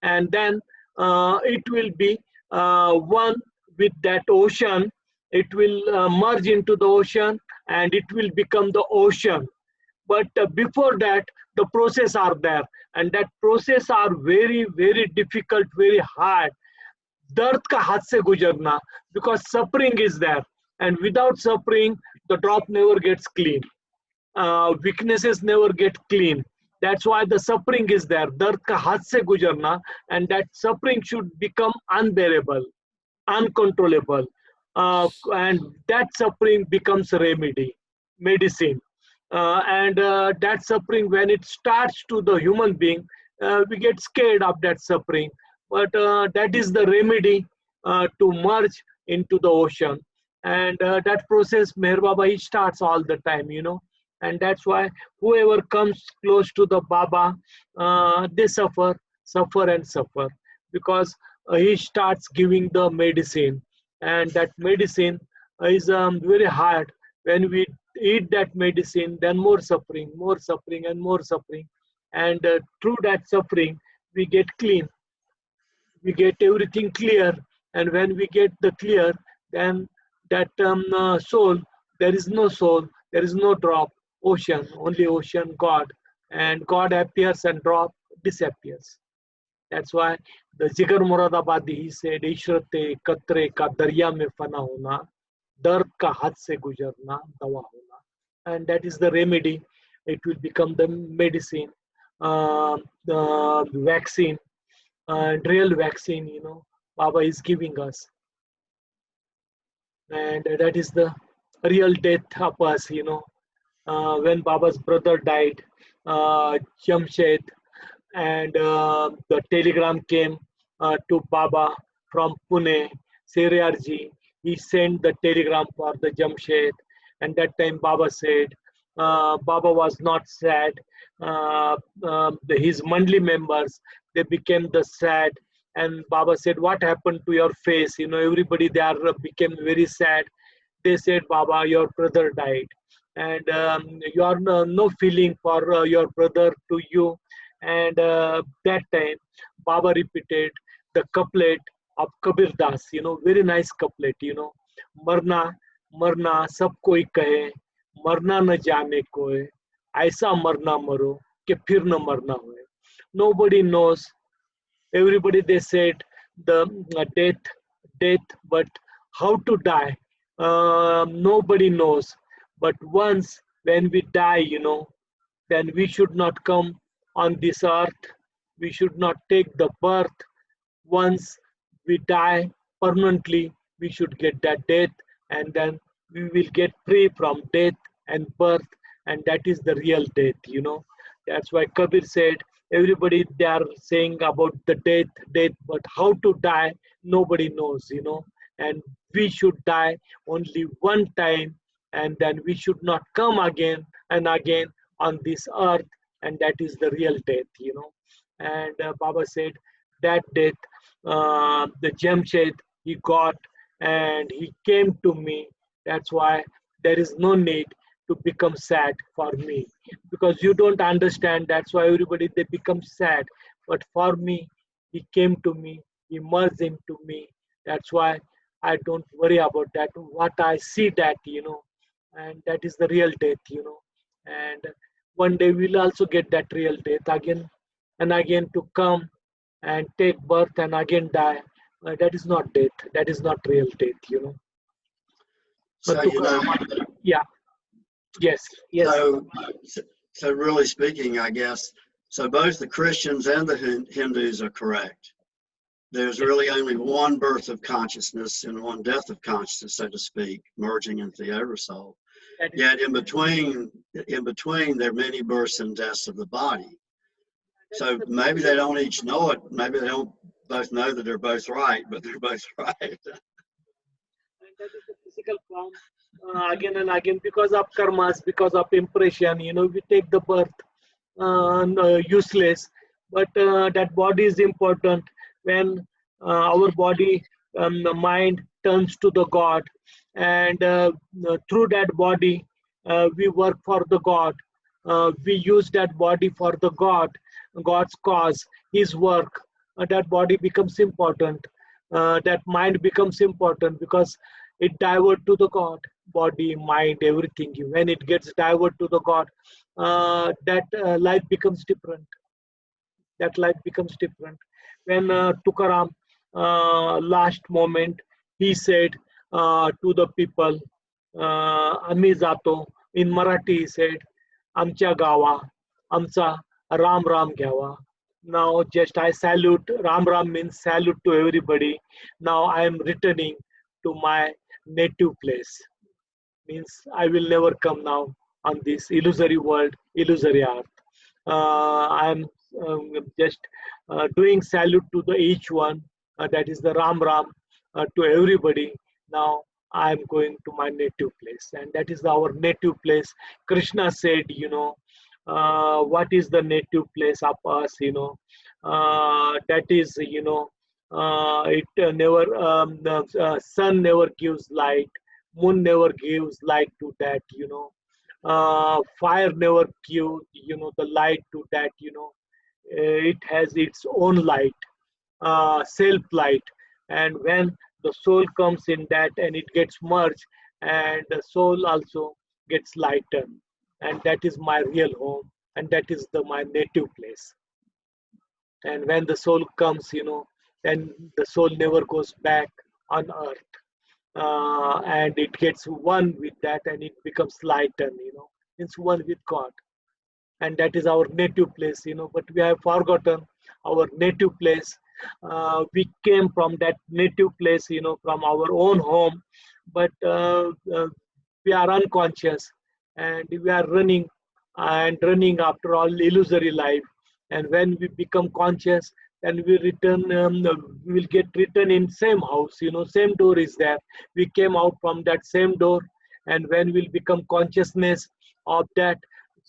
and then it will be one with that ocean. It will merge into the ocean, and it will become the ocean. But before that, the process are there, and that process are very, very difficult, very hard. Dard ka hath se gujarna, because suffering is there, and without suffering, the drop never gets clean. Weaknesses never get clean. That's why the suffering is there. Dard ka hath se gujarna, and that suffering should become unbearable, uncontrollable, and that suffering becomes remedy, medicine. And that suffering, when it starts to the human being, we get scared of that suffering. But that is the remedy to merge into the ocean. And that process, Meher Baba, he starts all the time, you know. And that's why whoever comes close to the Baba, they suffer, and suffer. Because he starts giving the medicine. And that medicine is very hard. When we eat that medicine, then more suffering, and more suffering. And through that suffering, we get clean. We get everything clear. And when we get the clear, then that soul, there is no soul, there is no drop, ocean, only ocean, God. And God appears and drop disappears. That's why the Jigar Moradabadi, he said, Ishrate katre ka darya mein fana hona, dard ka hath se gujarna, dawa hona. And that is the remedy. It will become the medicine, the vaccine, real vaccine, you know, Baba is giving us. And that is the real death of us, you know. When Baba's brother died, Jamshed, and the telegram came to Baba from Pune, Seriarji. He sent the telegram for the Jamshed, and that time Baba said, Baba was not sad. His mandali members, they became the sad. And Baba said, what happened to your face? You know, everybody there became very sad. They said, Baba, your brother died. And you are no feeling for your brother to you. And that time, Baba repeated the couplet of Kabir Das, you know, very nice couplet, you know. Marna, marna, sab koi kahe, marna na jaane koi, aisa marna maro, ke phir na marna hoye. Nobody knows. Everybody, they said the death, but how to die, nobody knows. But once when we die, you know, then we should not come on this earth. We should not take the birth. Once we die permanently, we should get that death, and then we will get free from death and birth, and that is the real death, you know. That's why Kabir said, everybody, they are saying about the death, but how to die, nobody knows, you know. And we should die only one time, and then we should not come again and again on this earth, and that is the real death, you know. And Baba said that death, the Jamshed, he got, and he came to me. That's why there is no need to become sad for me, because you don't understand. That's why everybody, they become sad. But for me, he came to me, he merged into me. That's why I don't worry about that. What I see that, you know, and that is the real death, you know. And one day we'll also get that real death again and again, to come and take birth and again die. That is not death. That is not real death, you know. So, you know, Yeah. Yes. Yes. so really speaking, I guess, so both the Christians and the Hindus are correct. There's really only one birth of consciousness and one death of consciousness, so to speak, merging into the oversoul. Yet in between, there are many births and deaths of the body. So maybe they don't each know it. Maybe they don't both know that they're both right, but they're both right. And that is the physical form again and again because of karmas, because of impression. You know, we take the birth useless, but that body is important. When our body, the mind turns to the God, and through that body, we work for the God. We use that body for the God's cause, His work. That body becomes important. That mind becomes important because it divert to the God, body, mind, everything. When it gets divert to the God, that life becomes different. That life becomes different. When Tukaram, last moment, he said to the people, Ami jato, in Marathi he said, Amcha gawa, Amcha Ram Ram gyawa. Now just I salute, Ram Ram means salute to everybody. Now I am returning to my native place. Means I will never come now on this illusory world, illusory earth. I am just doing salute to the each one, that is the Ram Ram, to everybody. Now I am going to my native place, and that is our native place. Krishna said, you know, what is the native place of us, you know, that is, you know, it never, the sun never gives light, moon never gives light to that, you know, fire never gives, you know, the light to that, you know, it has its own light, self light. And when the soul comes in that and it gets merged, and the soul also gets lightened, and that is my real home, and that is my native place. And when the soul comes, you know, then the soul never goes back on earth, and it gets one with that, and it becomes lightened, you know, it's one with God. And that is our native place, you know, but we have forgotten our native place. We came from that native place, you know, from our own home, but we are unconscious, and we are running after all illusory life. And when we become conscious, then we return, we will get return in same house, you know, same door is there. We came out from that same door, and when we'll become consciousness of that,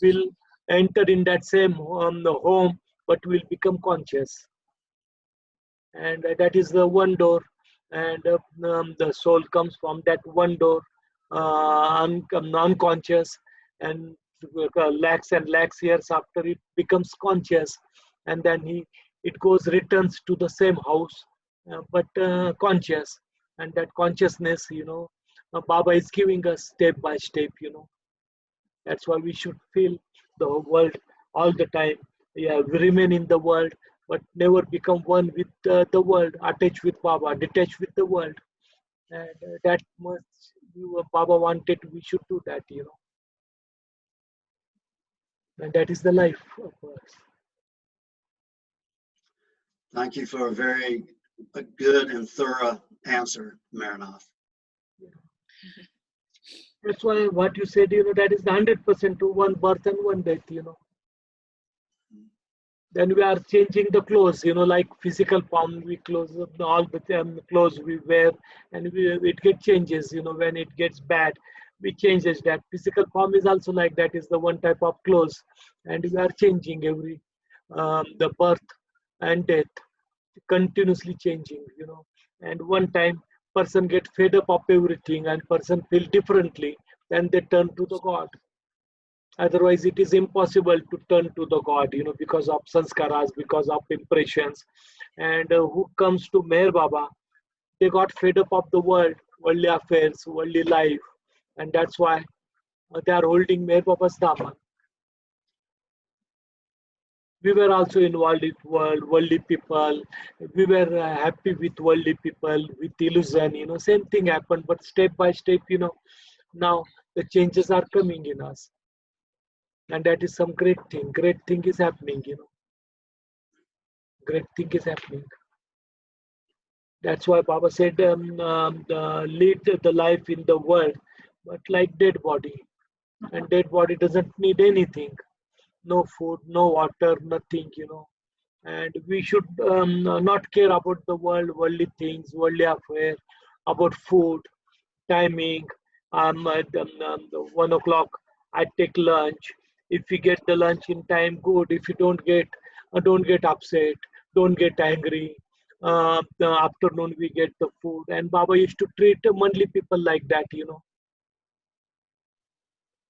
we'll enter in that same home, but will become conscious. And that is the one door, and the soul comes from that one door, unconscious, and lakhs and lakhs years after it becomes conscious, and then it returns to the same house, but conscious. And that consciousness, you know, Baba is giving us step by step, you know. That's why we should feel the world all the time. Yeah, we remain in the world, but never become one with the world, attached with Baba, detached with the world. And that much Baba wanted we should do that, you know. And that is the life of us. Thank you for a very good and thorough answer, Mehernath. That's why what you said, you know, that is the 100% to one birth and one death, you know. Then we are changing the clothes, you know, like physical form, we clothes, all the clothes we wear, and it gets changes, you know, when it gets bad, we changes that. Physical form is also like that, is the one type of clothes, and we are changing every, the birth and death, continuously changing, you know. And one time person get fed up of everything, and person feel differently, then they turn to the God. Otherwise it is impossible to turn to the God, you know, because of sanskaras, because of impressions. And who comes to Meher Baba, they got fed up of the world, worldly affairs, worldly life, and that's why they are holding Meher Baba's Dhamma. We were also involved with worldly people. We were happy with worldly people, with illusion, you know, same thing happened, but step by step, you know, Now the changes are coming in us. And that is some great thing. Great thing is happening, Great thing is happening. That's why Baba said, lead the life in the world, but like dead body. And dead body doesn't need anything. No food, no water, nothing, And we should not care about the world, worldly things, worldly affairs, about food, timing. At 1 o'clock, I take lunch. If we get the lunch in time, good. If you don't get upset, don't get angry. The afternoon we get the food. And Baba used to treat monthly people like that,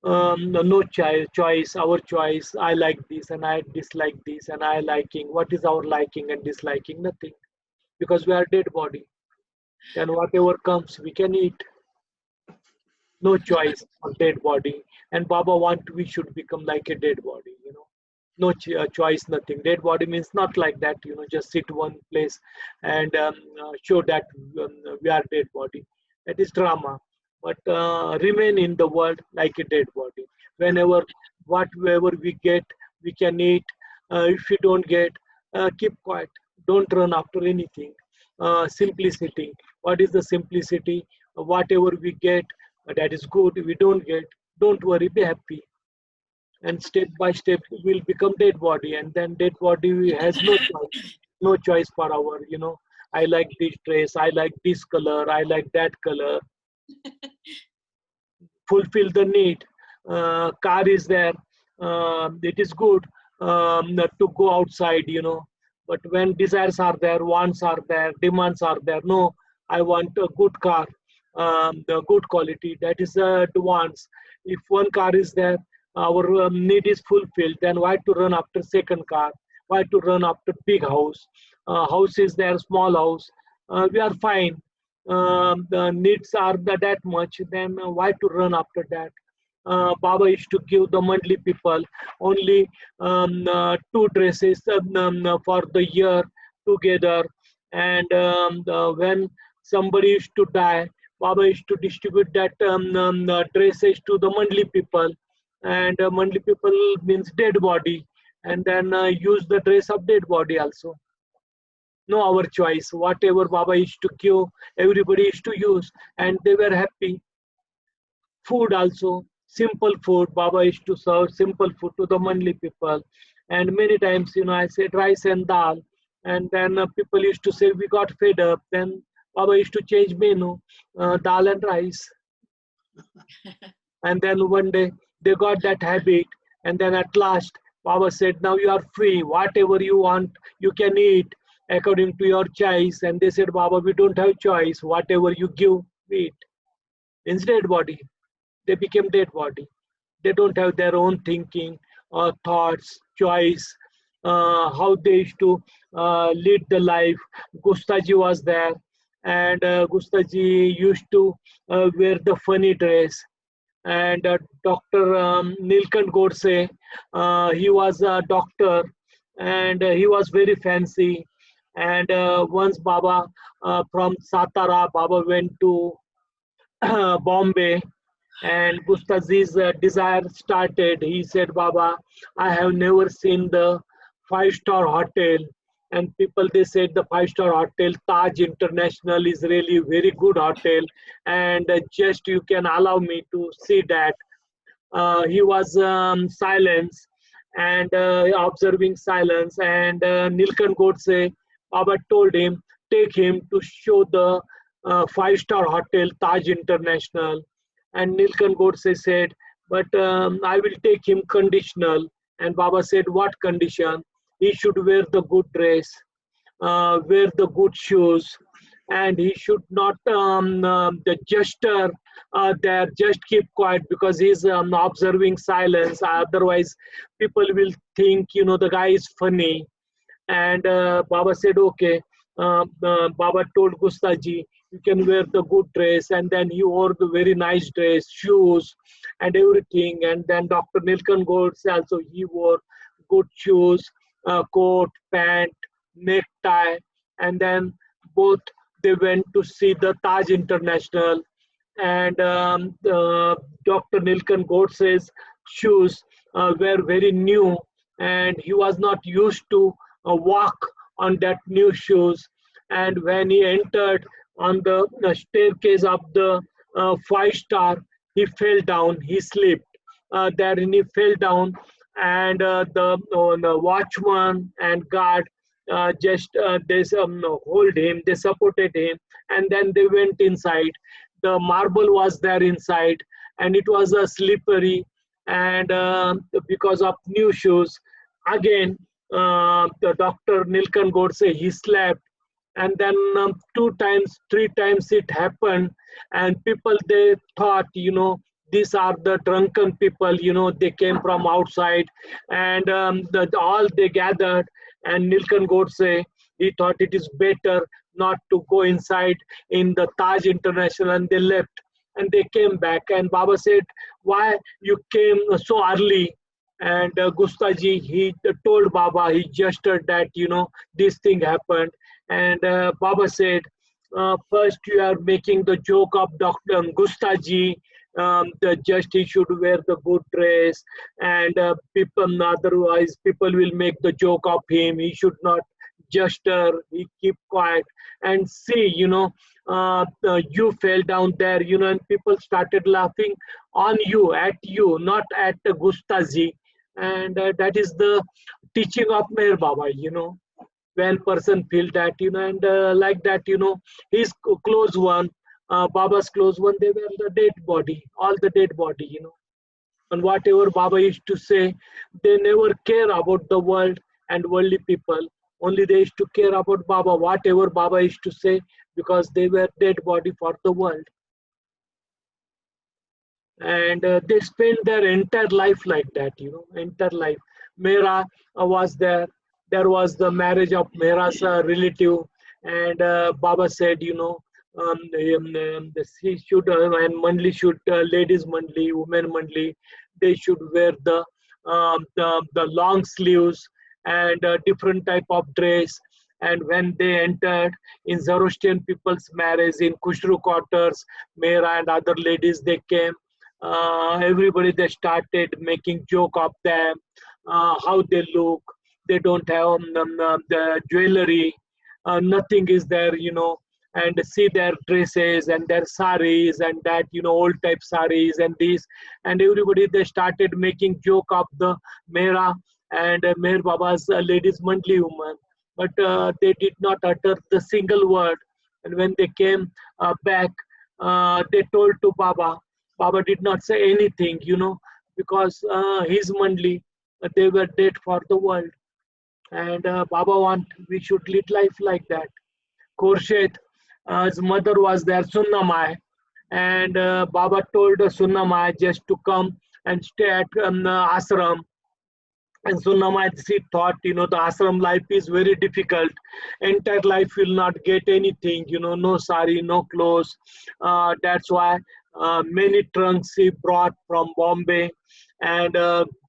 no choice, our choice. I like this and I dislike this and I liking. What is our liking and disliking? Nothing. Because we are dead body. And whatever comes, we can eat. No choice for dead body. And Baba we should become like a dead body, No choice, nothing. Dead body means not like that, just sit one place and show that we are dead body. That is drama. But remain in the world like a dead body. Whatever we get, we can eat. If you don't get, keep quiet. Don't run after anything. Simplicity. What is the simplicity? Whatever we get, that is good. We don't get, don't worry, be happy. And step by step, we'll become dead body. And then dead body has no choice for our, I like this dress, I like this color, I like that color. Fulfill the need. Car is there. It is good to go outside, But when desires are there, wants are there, demands are there, no, I want a good car, the good quality. That is wants. If one car is there, our need is fulfilled, then why to run after second car? Why to run after big house? House is there, small house. We are fine. The needs are that much, then why to run after that? Baba used to give the monthly people only 2 dresses for the year together. And when somebody used to die, Baba used to distribute that dresses to the monthly people. And monthly people means dead body. And then use the dress of dead body also. No, our choice. Whatever Baba used to give, everybody used to use, and they were happy. Food also, simple food. Baba used to serve simple food to the monthly people. And many times, I said rice and dal. And then people used to say, we got fed up. Then Baba used to change menu, dal and rice. And then one day, they got that habit. And then at last, Baba said, now you are free. Whatever you want, you can eat according to your choice. And they said, Baba, we don't have choice. Whatever you give, we eat. It's dead body. They became dead body. They don't have their own thinking, thoughts, choice, how they used to lead the life. Gustaji was there. And Gustaji used to wear the funny dress. And Dr. Nilkant Godse, he was a doctor. And he was very fancy. And once Baba from Satara, Baba went to Bombay, and Gustaji's desire started. He said, Baba, I have never seen the 5-star hotel. And people, they said the 5-star hotel, Taj International, is really very good hotel. And just you can allow me to see that. He was silence and observing silence. And Nilkant Godse, Baba told him, take him to show the 5-star hotel, Taj International. And Nilkant Godse said, but I will take him conditional. And Baba said, what condition? He should wear the good dress, wear the good shoes, and he should not the gesture there, just keep quiet because he's observing silence. Otherwise, people will think, the guy is funny. And Baba said, okay. Baba told Gustaji, you can wear the good dress. And then he wore the very nice dress, shoes, and everything. And then Dr. Nilkant Godse also, he wore good shoes, coat, pant, necktie. And then both they went to see the Taj International. and Dr. Nilkan Godse's shoes were very new, and he was not used to walk on that new shoes. And when he entered on the staircase of the 5-star, he fell down, he slipped. Therein he fell down, and the watchman and guard just they hold him, they supported him, and then they went inside. The marble was there inside, and it was a slippery, and because of new shoes, again the Dr. Nilkan Godse, he slept, and then 2 times, 3 times it happened, and people, they thought, these are the drunken people, they came from outside, and all they gathered, and Nilkan Godse, he thought it is better not to go inside in the Taj International, and they left, and they came back, and Baba said, why you came so early? And Gustaji, he told Baba, he gestured that, this thing happened, and Baba said, first you are making the joke of Dr. Gustaji, just he should wear the good dress, and people, otherwise people will make the joke of him, he should not gesture, he keep quiet, and see, you fell down there, and people started laughing on you, at you, not at Gustaji. And that is the teaching of Meher Baba, when person feel that, and like that, his close one, Baba's close one, they were the dead body, all the dead body, and whatever Baba used to say, they never care about the world and worldly people, only they used to care about Baba, whatever Baba used to say, because they were dead body for the world. And they spent their entire life like that, entire life. Mehra was there. There was the marriage of Mehra's relative, and Baba said, she should, and mandali should, ladies mandali, women mandali, they should wear the long sleeves and different type of dress. And when they entered in Zoroastrian people's marriage in Kushru quarters, Mehra and other ladies, they came. Everybody, they started making joke of them, how they look. They don't have the jewelry, nothing is there, and see their dresses and their saris and that, old type saris and this, and everybody, they started making joke of the Mehra and Meher Baba's ladies mandali woman, but they did not utter the single word. And when they came back, they told to Baba. Baba did not say anything, because his mandali, they were dead for the world. And Baba want we should lead life like that. Khurshid, his mother was there, Sunnamai, and Baba told Sunnamai just to come and stay at ashram. And Sunnamai, she thought, the ashram life is very difficult. Entire life will not get anything, no sari, no clothes. That's why many trunks she brought from Bombay, and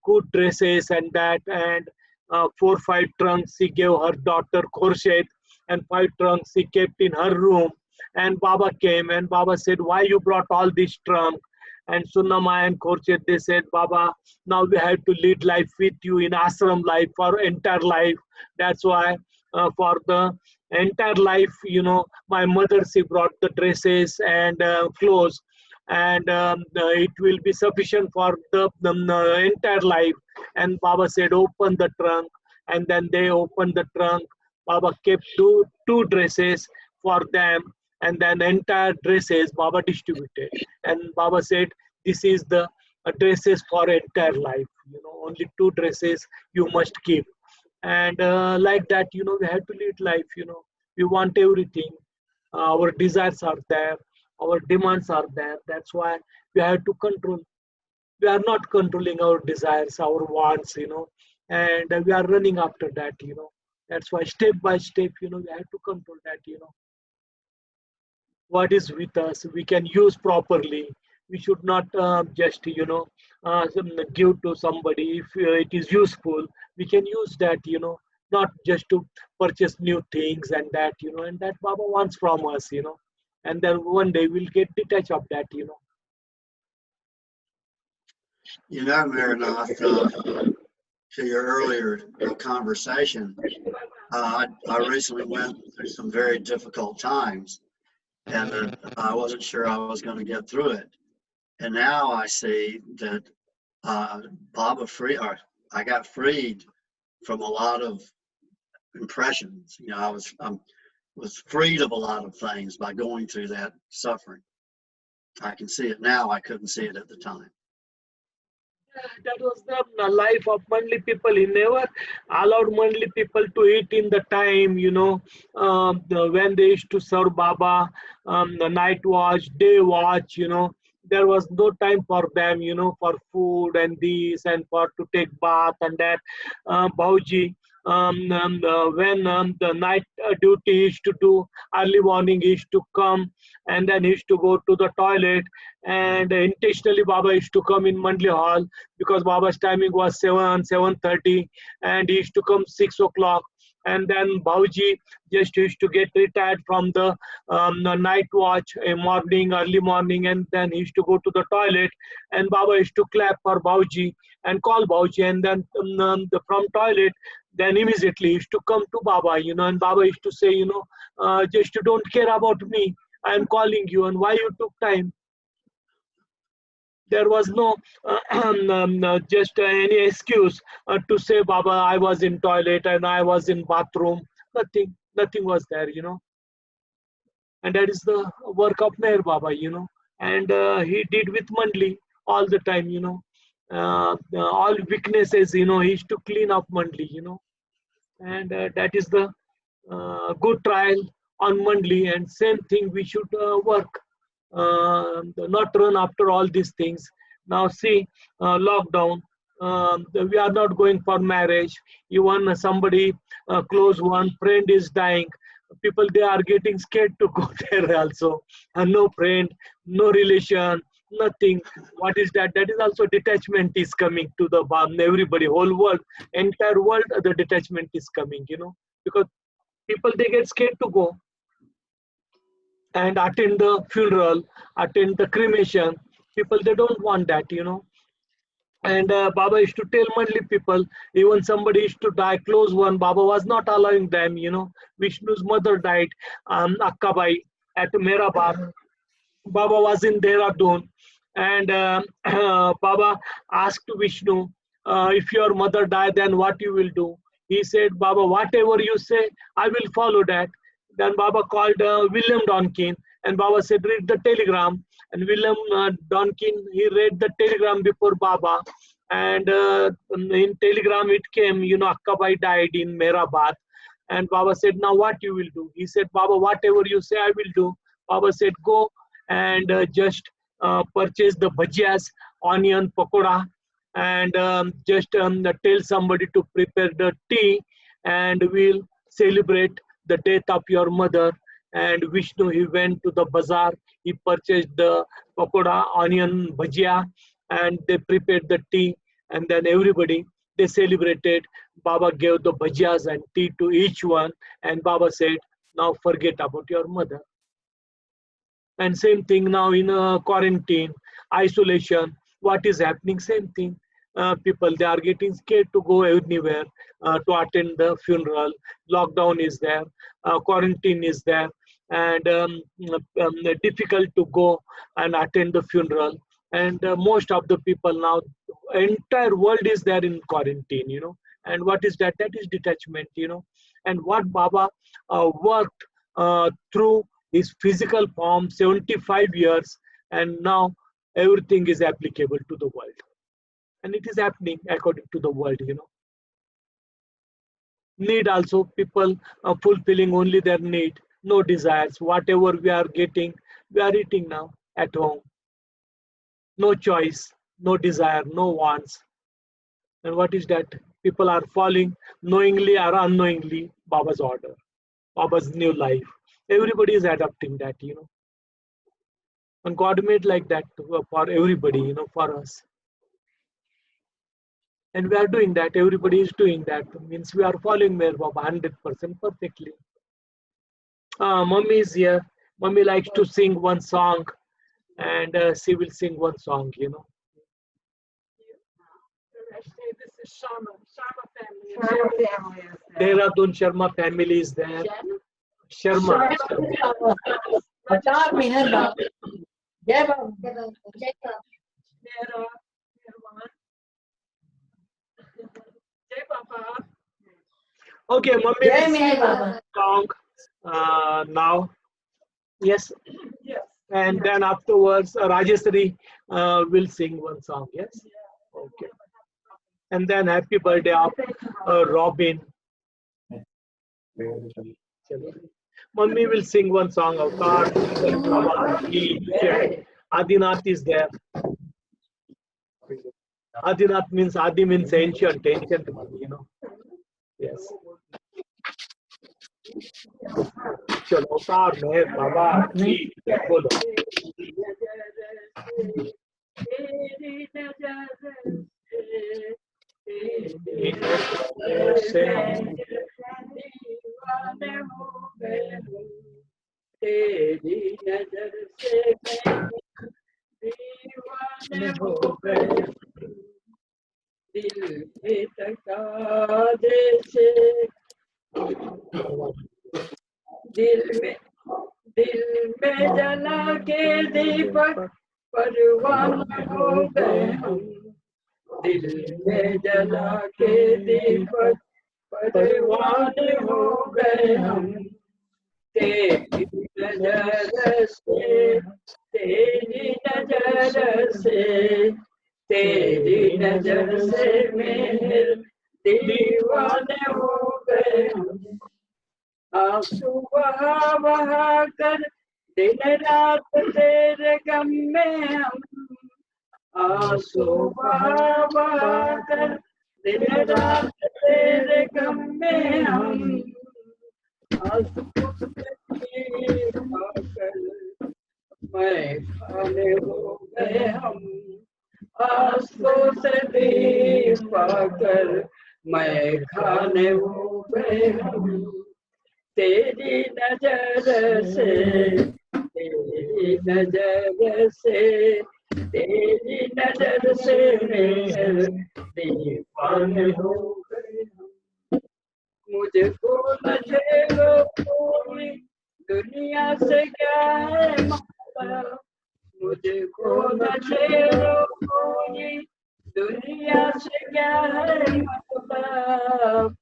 good dresses and that, and 4-5 trunks she gave her daughter Khurshid, and 5 trunks she kept in her room. And Baba came, and Baba said, why you brought all this trunk? And Sunnamai and Khurshid, they said, Baba, now we have to lead life with you in ashram life for entire life. That's why for the entire life, my mother, she brought the dresses and clothes, and it will be sufficient for the entire life. And Baba said, open the trunk, and then they opened the trunk. Baba kept two dresses for them, and then entire dresses Baba distributed. And Baba said, this is the dresses for entire life, only 2 dresses you must keep. And like that, we have to lead life, we want everything. Our desires are there, our demands are there. That's why we have to control. We are not controlling our desires, our wants, and we are running after that, That's why step by step, we have to control that, What is with us, we can use properly. We should not just, give to somebody. If it is useful, we can use that, not just to purchase new things and that, and that Baba wants from us, and then one day we'll get detached of that, you know. You know, Mehernath, to your earlier conversation, I recently went through some very difficult times, and I wasn't sure I was going to get through it. And now I see that I got freed from a lot of impressions. You know, I was freed of a lot of things by going through that suffering. I can see it now. I couldn't see it at the time. That was the life of Mandali people. He never allowed Mandali people to eat in the time, you know, when they used to serve Baba, the night watch, day watch, you know. There was no time for them, you know, for food and this and for to take bath and that. Bhauji, when the night duty used to do, early morning he used to come and then he used to go to the toilet, and intentionally Baba used to come in Mandali hall because Baba's timing was 7:30, and he used to come 6 o'clock. And then Bhauji just used to get retired from the night watch, early morning, and then he used to go to the toilet, and Baba used to clap for Bhauji and call Bhauji, and then from toilet, then immediately he used to come to Baba, you know, and Baba used to say, you know, just you don't care about me, I am calling you, and why you took time? There was no just any excuse to say, Baba, I was in toilet and I was in bathroom. Nothing was there, you know. And that is the work of Meher Baba, you know. And he did with Mandali all the time, you know. All weaknesses, you know, he used to clean up Mandali, you know. And that is the good trial on Mandali, and same thing we should work. Not run after all these things. Now see, lockdown, we are not going for marriage. Even somebody close one friend is dying, people, they are getting scared to go there also. No friend, no relation, nothing. What is that? That is also detachment is coming to the everybody, whole world, entire world, the detachment is coming, you know, because people, they get scared to go and attend the funeral, attend the cremation. People, they don't want that, you know. And Baba used to tell Mandali people, even somebody used to die, close one, Baba was not allowing them, you know. Vishnu's mother died, Akkabai, at Meherabad. Baba was in Dehra Dun, and Baba asked Vishnu, if your mother died, then what you will do? He said, Baba, whatever you say, I will follow that. Then Baba called William Donkin, and Baba said, read the telegram. And William Donkin, he read the telegram before Baba, and in telegram it came, you know, Akkabai died in Meherabad. And Baba said, now what you will do? He said, Baba, whatever you say, I will do. Baba said, go and just purchase the bhajias, onion pakoda, and just tell somebody to prepare the tea, and we'll celebrate the death of your mother. And Vishnu, he went to the bazaar, he purchased the pakoda, onion, bhajia, and they prepared the tea, and then everybody, they celebrated. Baba gave the bhajias and tea to each one, and Baba said, now forget about your mother. And same thing now in quarantine, isolation, what is happening? Same thing. People, they are getting scared to go anywhere to attend the funeral. Lockdown is there, quarantine is there, and difficult to go and attend the funeral. And most of the people now, entire world is there in quarantine, you know. And what is that? That is detachment, you know. And what Baba worked through his physical form, 75 years, and now everything is applicable to the world. And it is happening according to the world, you know. Need also, people are fulfilling only their need, no desires. Whatever we are getting, we are eating now at home. No choice, no desire, no wants. And what is that? People are following knowingly or unknowingly Baba's order, Baba's new life. Everybody is adopting that, you know. And God made like that for everybody, you know, for us. And we are doing that, everybody is doing that. Means we are following Meher Baba 100% perfectly. Mummy is here. Mummy likes to sing one song, and she will sing one song, you know. Actually, this is Sharma family. Sharma family is there. Dehra Dun Sharma family is there. Sharma. Bata Mehernath. Jai Baba. Dehra, Nirvan. Jai Baba. Okay, Mummy Jai will sing Meher one Baba. song now. Yes. Yes. And then afterwards, Rajeshri will sing one song. Yes. Okay. And then happy birthday of Robin. Mummy will sing one song of God. Adinath is there. Adinath means Adi means ancient, you know. Yes. चलो अवतार मेहर बाबा की बोलो तेरी नजर से दीवाने हो गए दिल के तकाज़े से दिल में जला के दीपक परवाना हो गए हम दिल में जला के दीपक परवाने हो गए हम तेरी नजर से तेरी नजर से तेरी नजर से मेरे दीवाने हो गए हम आंसू बहा बहा कर दिन रात तेरे गम में हम आंसू बहा बहा कर दिन रात तेरे गम में हम आंसू मैं खाने हो गए हम आंसू से भी पाकर मैं खाने हो गए हम तेरी नजर से तेरी नजर से तेरी नजर से मेरे दीवाने हो गए मुझको न झेलो कोई दुनिया से क्या है मतलब मुझको न झेलो कोई दुनिया से क्या है मतलब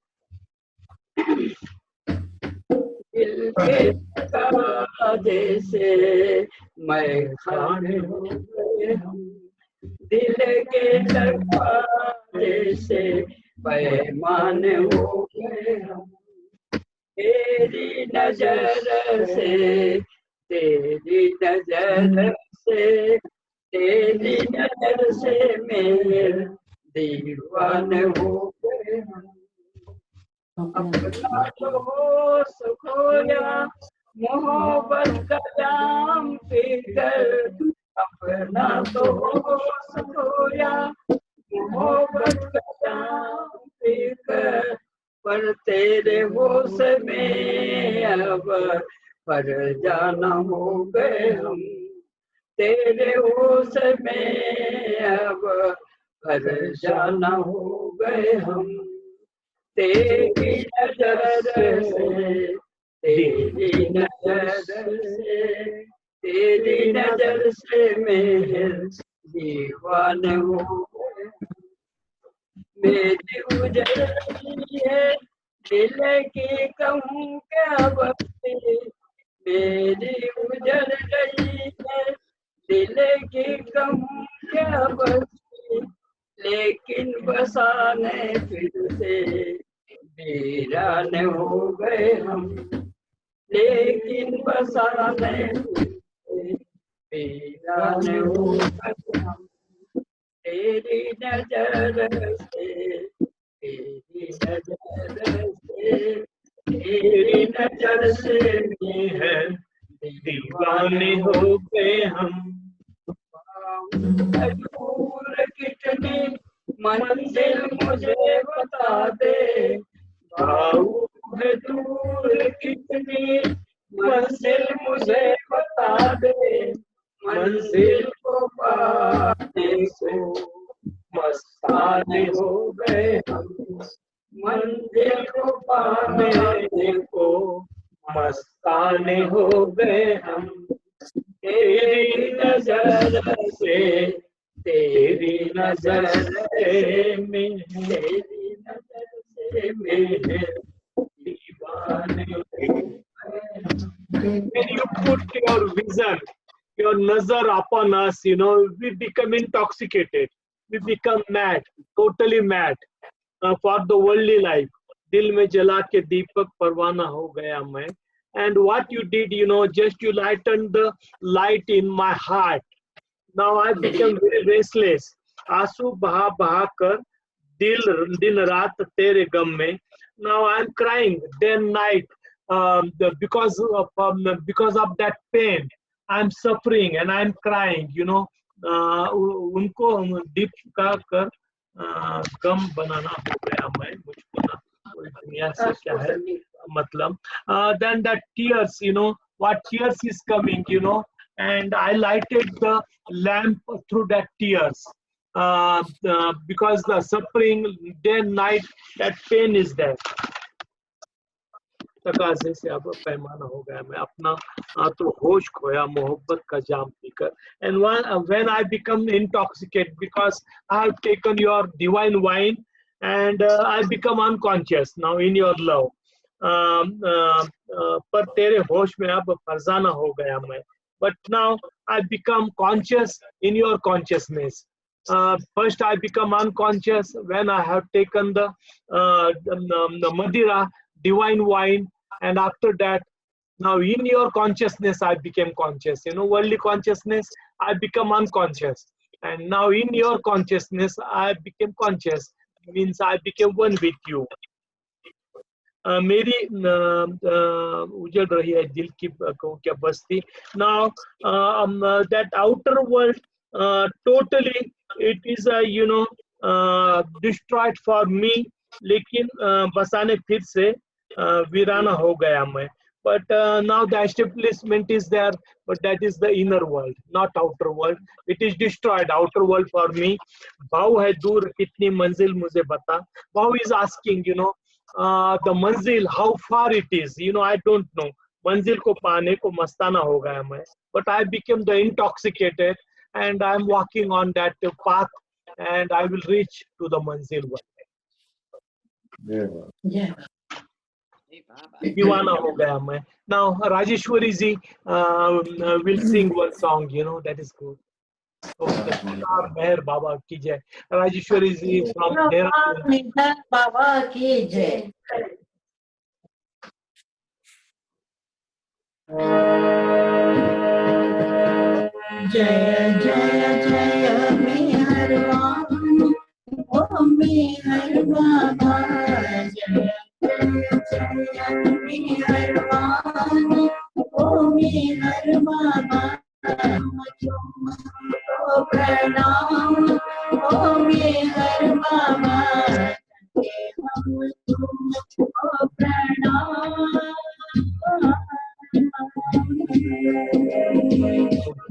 दिल के तकाज़े से मैं खाने हो गए हम दिल के तकाज़े से पैमाने हो गए हम तेरी नजर से तेरी नजर से तेरी नजर से मेरे दीवाने हो गए हम अपना तो होश खोया मोहब्बत का जाम पीकर अपना तो होश खोया मोहब्बत का जाम पीकर पर तेरे होश में अब पर जाना हो गए हम तेरे होश में अब पर जाना हो गए हम तेरी नजर से तेरी नजर से तेरी नजर से मेरे दीवाने हो गए मेरी उजड़ रही है दिल की कहूँ क्या बस्ती मेरी उजड़ रही है दिल की कहूँ क्या बस्ती लेकिन बसाने फिर से वीराने हो गए हम लेकिन बसाने फिर से वीराने हो गए हम तेरी नजर से तेरी नजर से तेरी नजर से है दीवाने हो गए हम दूर कितनी मंजिल मुझे बता दे भाऊ है दूर कितनी मंजिल मुझे देखो मस्ताने हो गए हम, मंजिल को पाने देखो मस्ताने हो गए हम, तेरी नजर से, तेरी नजर से मेरी नजर से मेरे दीवाने हो गए। When you put your vision, your nazar upon us, we become intoxicated. We become mad, totally mad for the worldly life. दिल में जला के दीपक परवाना हो गया मैं. And what you did, just you lightened the light in my heart. Now I became very restless. आंसू बहा बहा कर दिन रात तेरे गम में. Now I'm crying day and night because of that pain. I'm suffering and I'm crying. उनको दीप का कर गम बनाना हो गया मैं. मुझको ना पूरी दुनिया से क्या है मतलब. Then that tears, what tears is coming, and I lighted the lamp through that tears. Because the suffering day and night, that pain is there. तकाज़े से अब पैमाना हो गया मैं अपना तो होश खोया मोहब्बत का जाम पीकर. And when I become intoxicated because I have taken your divine wine and I become unconscious now in your love. पर तेरे होश में अब फरजाना हो गया मैं. But now I become conscious in your consciousness. First I become unconscious when I have taken the Madira, divine wine, and after that, now in your consciousness I became conscious. Worldly consciousness, I become unconscious. And now in your consciousness, I became conscious. Means I became one with you. मेरी उजड़ रही है दिल की क्या बस्ती. Now that outer world totally it is destroyed for me. लेकिन बसाने फिर से वीराना हो गया मैं. But now the establishment is there, but that is the inner world, not outer world. It is destroyed, outer world for me. भाव है दूर कितनी मंजिल मुझे बता. Bhau is asking, the manzil, how far it is. I don't know. Manzil को पाने को मस्ताना हो गया मैं. But I became the intoxicated and I am walking on that path and I will reach to the manzil one day. Yeah. दीवाना हो गया मैं. Now Rajeshwari ji will sing one song, that is good. Okay. Meher Baba ki jai. Rajeshwari ji from Dehra Dun. Meher Baba ki jai. Jaya Jaya Jaya Meherwan, oh Meher Baba. Jaya Jaya Meherwan, oh Meher Baba. Oh Pranam, oh Meher Baba. Oh Pranam.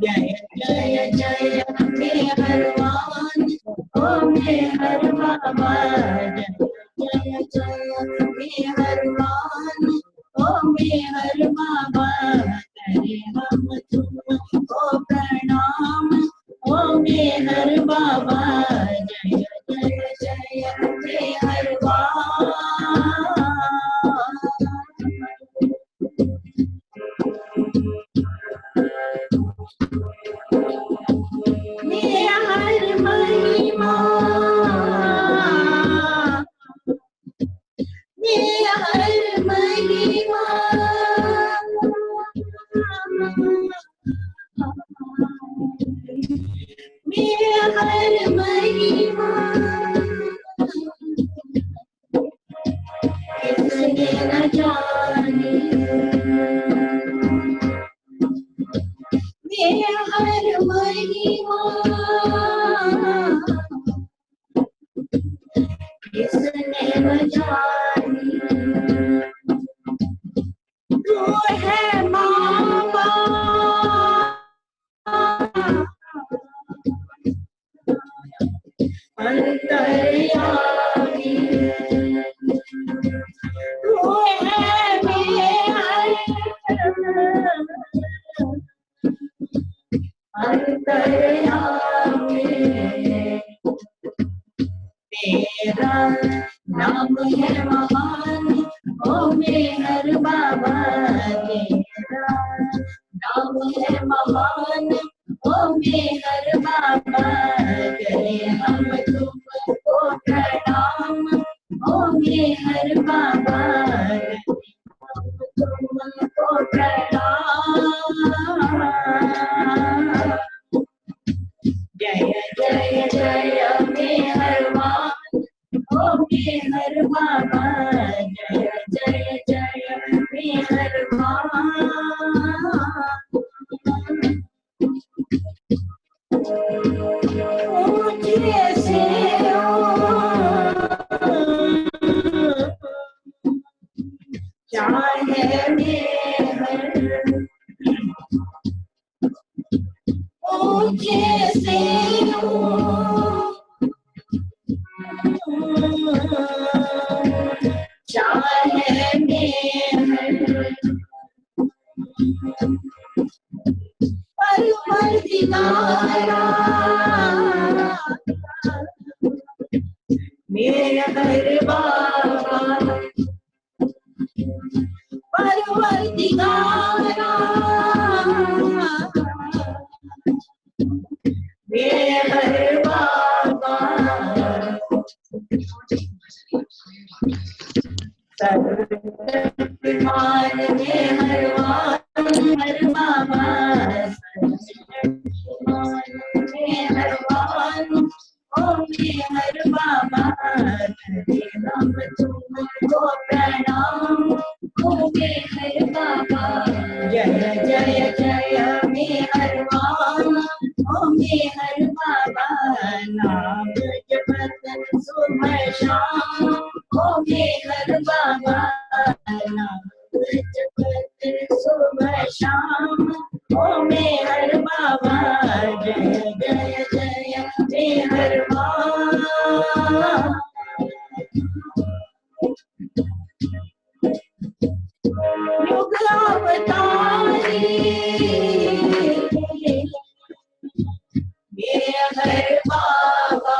Jaya Jaya Jaya Meherwan, oh Meher Baba. Jaya Jaya Meherwan, oh Meher Baba. Kare hum tum oh pranam, oh Meher Baba. Jaya Jaya Jaya Meherwan. मेरा हर महिमा, मेरा हर महिमा, मेरा हर महिमा किसने न जानी. मेरा हर महिमा किसने न जानी. तू है बाबा, अंतर्यामी तू है अंतर्यामी तेरा नाम है महान ओ मेहर बाबा तेरा नाम है महान ओ मेहर बाबा करे हम तुमको प्रणाम ओ मेहर बाबा हम तुमको प्रणाम जय जय जय मेहरबान ओ मेहर बाबा जय जय जय मेहरबान ऊंचे से चाहे मेहर ऊंचे से चाहे मेहर परवरदिगारा मेहर बाबा परवरदिगारा मेहर बाबा सर्वशक्तिमान मेहरबान हर बाबा सर्वशक्तिमान मेहरबान ओ मेहर बाबा करे हम तुमको प्रणाम ओ मेहर बाबा जय जय जय मेहरबान ओ मेहर बाबा नाम जपत सुबह शाम ओ मेहर बाबा नाम जपत सुबह शाम ओ मेहर बाबा जय जय जय मेहरबान युग अवतारी मेहर बाबा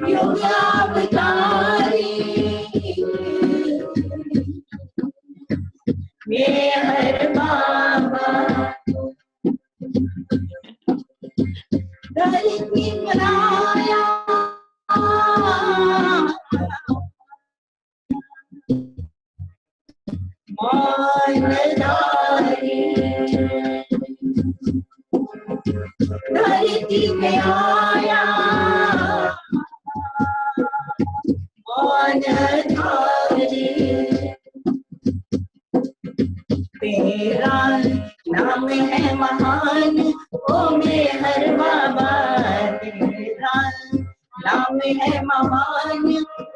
युग अवतारी मेहर बाबा धरती पर आया मानदारी धरती में आया मानधारी तेरा नाम है महान ओ मेहर बाबा तेरा नाम है महान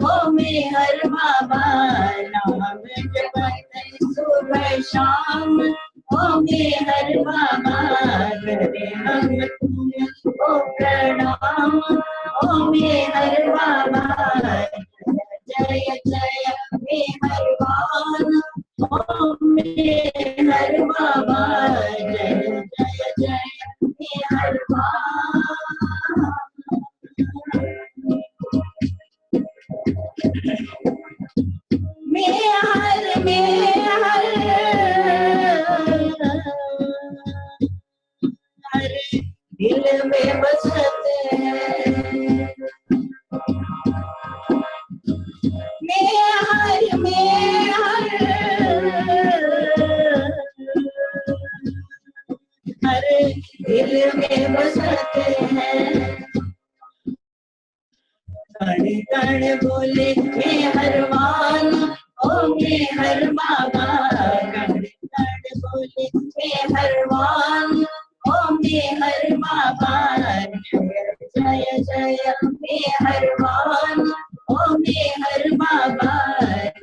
ओ मेहर बाबा नाम जपत सुबह शाम ओ मेहर बाबा करे हम तुमको प्रणाम ओ मेहर बाबा जय जय मेहरबान ओ मेहर बाबा जय जय जय मेहरबान मेहर मेहर हर दिल में बसत है मेहर मेहर हर दिल में बसत है कण कण बोले मेहरबान ओ मेहर बाबा कण कण बोले मेहरबान ओ मेहर बाबा जय जय मेहरबान ओ मेहर बाबा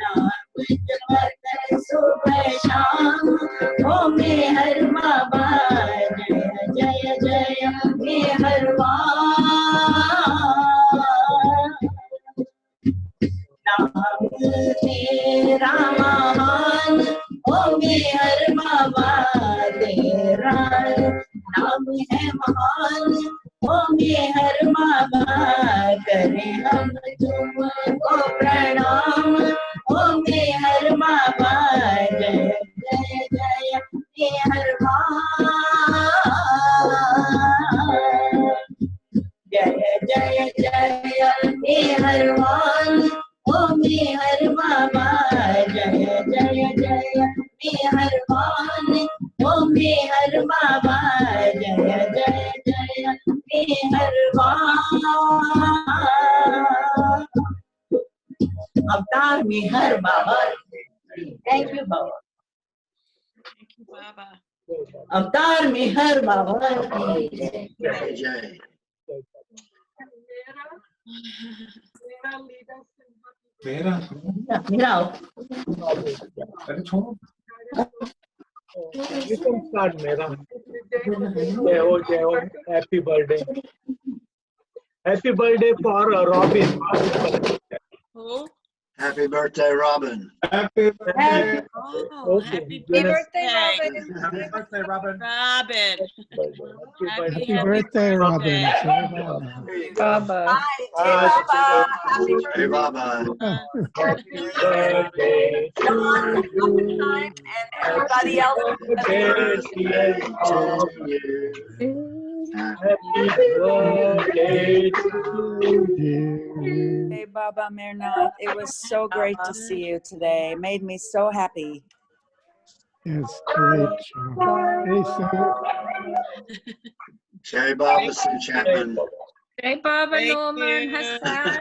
नाम जपत सुबह शाम ओ मेहर बाबा जय जय जय मेहरबान नाम तेरा महान ओ मेहर बाबा तेरा नाम है महान ओ मेहर बाबा करे हम तुमको प्रणाम ओ मेहर बाबा जय जय जय मेहरबान जय जय जय मेहरबान ओ मेहर बाबा जय जय जय मेहरबान ओ मेहर बाबा जय जय जय मेहरबान Avatar Meher Baba thank you Baba Thank you, Baba. अवतार मेहर बाबा जय जय Mera, मेरा अरे छोड़ो. You can start, Mera. Jai Ho, happy birthday. Happy birthday for Robin. Who? Happy birthday, Robin. Happy birthday. Oh, Okay, happy Dennis. birthday, Happy birthday, Robin. Robin. Happy Happy birthday, Robin. birthday. Baba. Hey, Baba. Happy birthday to you. And everybody else. Birthday to you. Happy birthday to you. Hey, Baba Mehernath, it was so great to see you today. Made me so happy. Yes, great show. Hey, Sue. Jai Baba Sue Chapman. Jai Baba Thank Norman you. Hassan.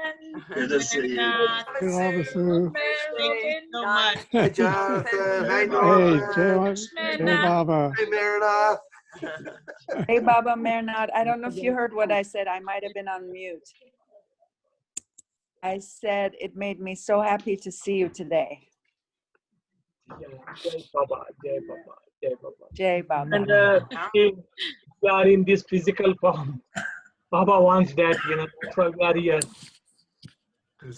Good to see you. Mehernath, Hey, Baba Sue. thank you so much. Hi, Jonathan. Hi, Hey, Norman. Hey, Baba. Hi, Mehernath. Hey, Baba Mehernath, I don't know if you heard what I said. I might have been on mute. I said it made me so happy to see you today. Jai Baba, Jai Baba, Jai Baba. Jai Baba. And if we are in this physical form, Baba wants that, that's why we are here.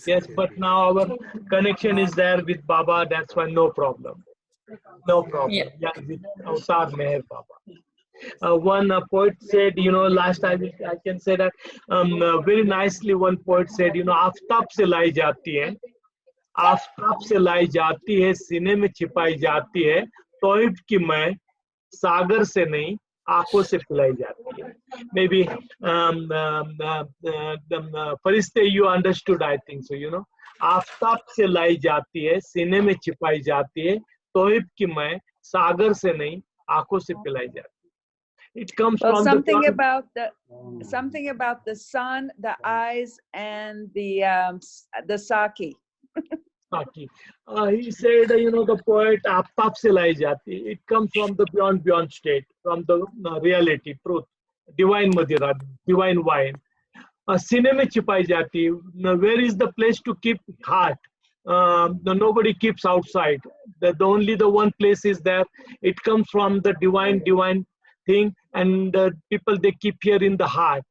Yes, but now our connection is there with Baba, that's why no problem. No problem. Yeah, with Avatar Meher Baba. One poet said, last time I can say that very nicely. One poet said, Aftab से लाई जाती है, आफ्ताब से लाई जाती है, सीने में छिपाई जाती है, तौहीद की मैं सागर से नहीं आंखों से पिलाई जाती है. Maybe फरिश्ते you understood, I think so. Aftab से लाई जाती है, सीने में छिपाई जाती है, तौहीद की मैं सागर से नहीं आंखों से पिलाई जाती है. It comes Well, from something the about the sun, the eyes, and the sake. Saki. He said, the poet "Aaptaap se lai jati." It comes from the beyond state, from the reality, truth, divine Madira, divine wine. Sine mein chipai jati. Where is the place to keep heart? Nobody keeps outside. The only the one place is there. It comes from the divine thing, and people they keep here in the heart.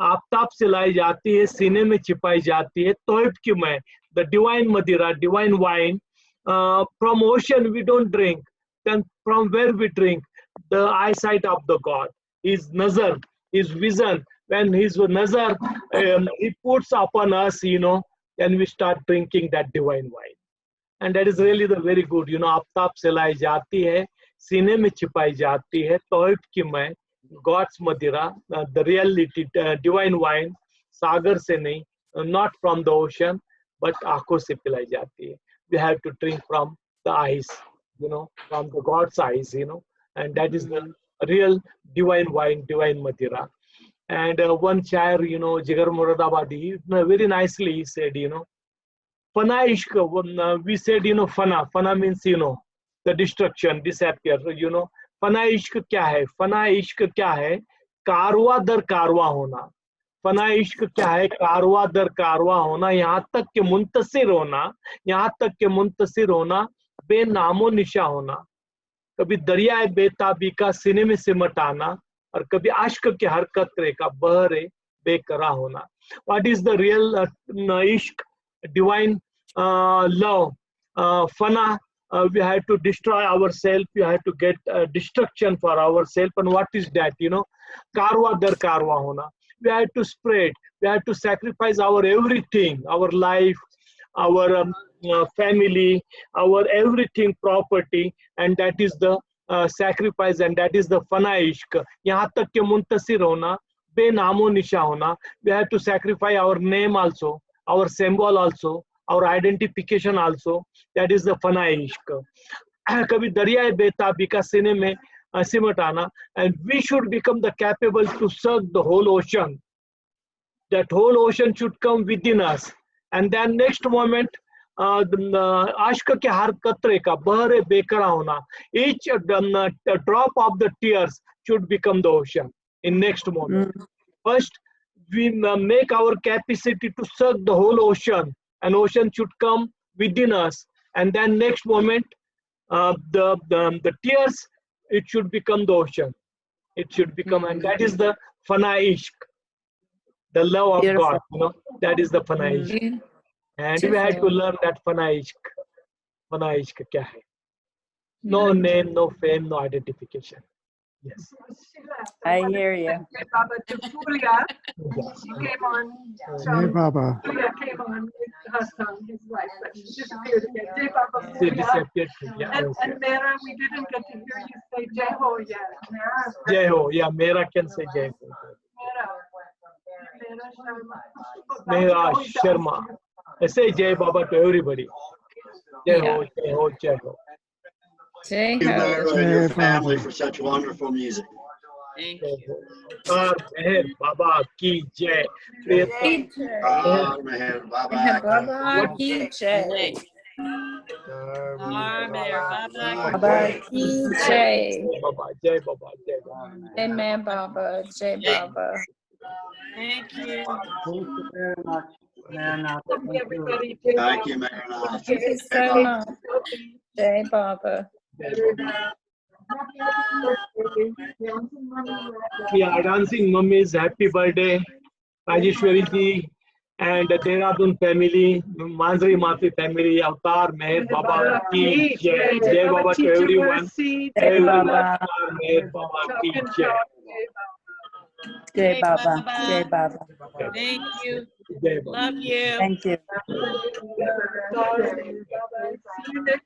Aftab से लाई जाती है, सीने में छिपाई जाती है, तौहीद की मैं, the divine Madira, divine wine. From ocean we don't drink. Then from where we drink? The eyesight of the God, His nazar, His vision. When His nazar He puts upon us, then we start drinking that divine wine. And that is really the very good. Aftab से लाई जाती है, सीने में छिपाई जाती है, तौहीद की मैं, God's Madira, the reality, divine wine, सागर से नहीं, not from the ocean, but आंखों से पिलाई जाती है. We have to drink from the eyes, from the God's eyes, and that is the real divine wine, divine Madira. And one chair, Jigar Muradabadi, very nicely he said, Fana ishq, we said, Fana means, the destruction, disappear, फना इश्क क्या है? फना इश्क क्या है? कारवा दर कारवा होना. फना इश्क क्या है? कारवा दर कारवा होना, यहाँ तक के मुंतसिर होना, बेनामो निशा होना. कभी दरियाए बेताबी का सीने में सिमट आना, और कभी आश्क के हर कतरे का बहरे बेकरार होना. What is the real ishq, divine love? Fana, we have to destroy ourselves, we have to get destruction for ourselves. And what is that? You know, karwa dar karwa hona. We have to spread, we have to sacrifice our everything, our life, our family, our everything, property, and that is the sacrifice, and that is the fana ishq. यहाँ तक के मुंतसिर होना, बेनामो निशा होना. We have to sacrifice our name also, our symbol also, our identification also. That is the fana ishq. कभी दरियाए बेताबी का सीने में सिमट आना, and we should become the capable to suck the whole ocean. That whole ocean should come within us, and then next moment आश्क के हर कतरे का बहरे बेकरार होना. Each drop of the tears should become the ocean in next moment. First, we make our capacity to suck the whole ocean, and ocean should come within us, and then next moment, the tears, it should become the ocean. It should become, and that is the fana ishq, the love of God. You know, that is the fana ishq. And we had to learn that fana ishq. Fana ishq kya hai? No name, no fame, no identification. Yes. I hear you. Baba Julia, she came on. Jai Baba. Julia came on with her son, his wife, but she disappeared again. Jai Baba She Julia. disappeared. Yeah, And, okay. and Mera, we didn't get to hear you say Jai Ho yet. Mera. Jai Ho. Yeah, Mera can say Jai Ho. Mera. Mera Sharma. I say Jai Baba to everybody. Jai Ho, Jai Ho, Jai Ho. Thank you, Mera, and your family for such wonderful music. Thank you. Meher Baba ki Jai. Meher Baba ki Jai. Baba ki Jai. Baba, Jai Baba, Jai Baba. Amen, Baba. Jai Baba. Thank you. Thank you very much, Mehernath. Thank you, Mehernath. Thank you so much. Jai Baba. We are dancing mummies. Happy birthday, Rajeshwari ji, and Dehra Dun family, Manjari Mati family, Avatar Meher Baba ki Jai. Jai Baba to everyone. Everyone, Avatar Meher Baba ki Jai. Jai Baba. Jai Baba. Thank you. Jai Baba. Love you. Thank you. See you next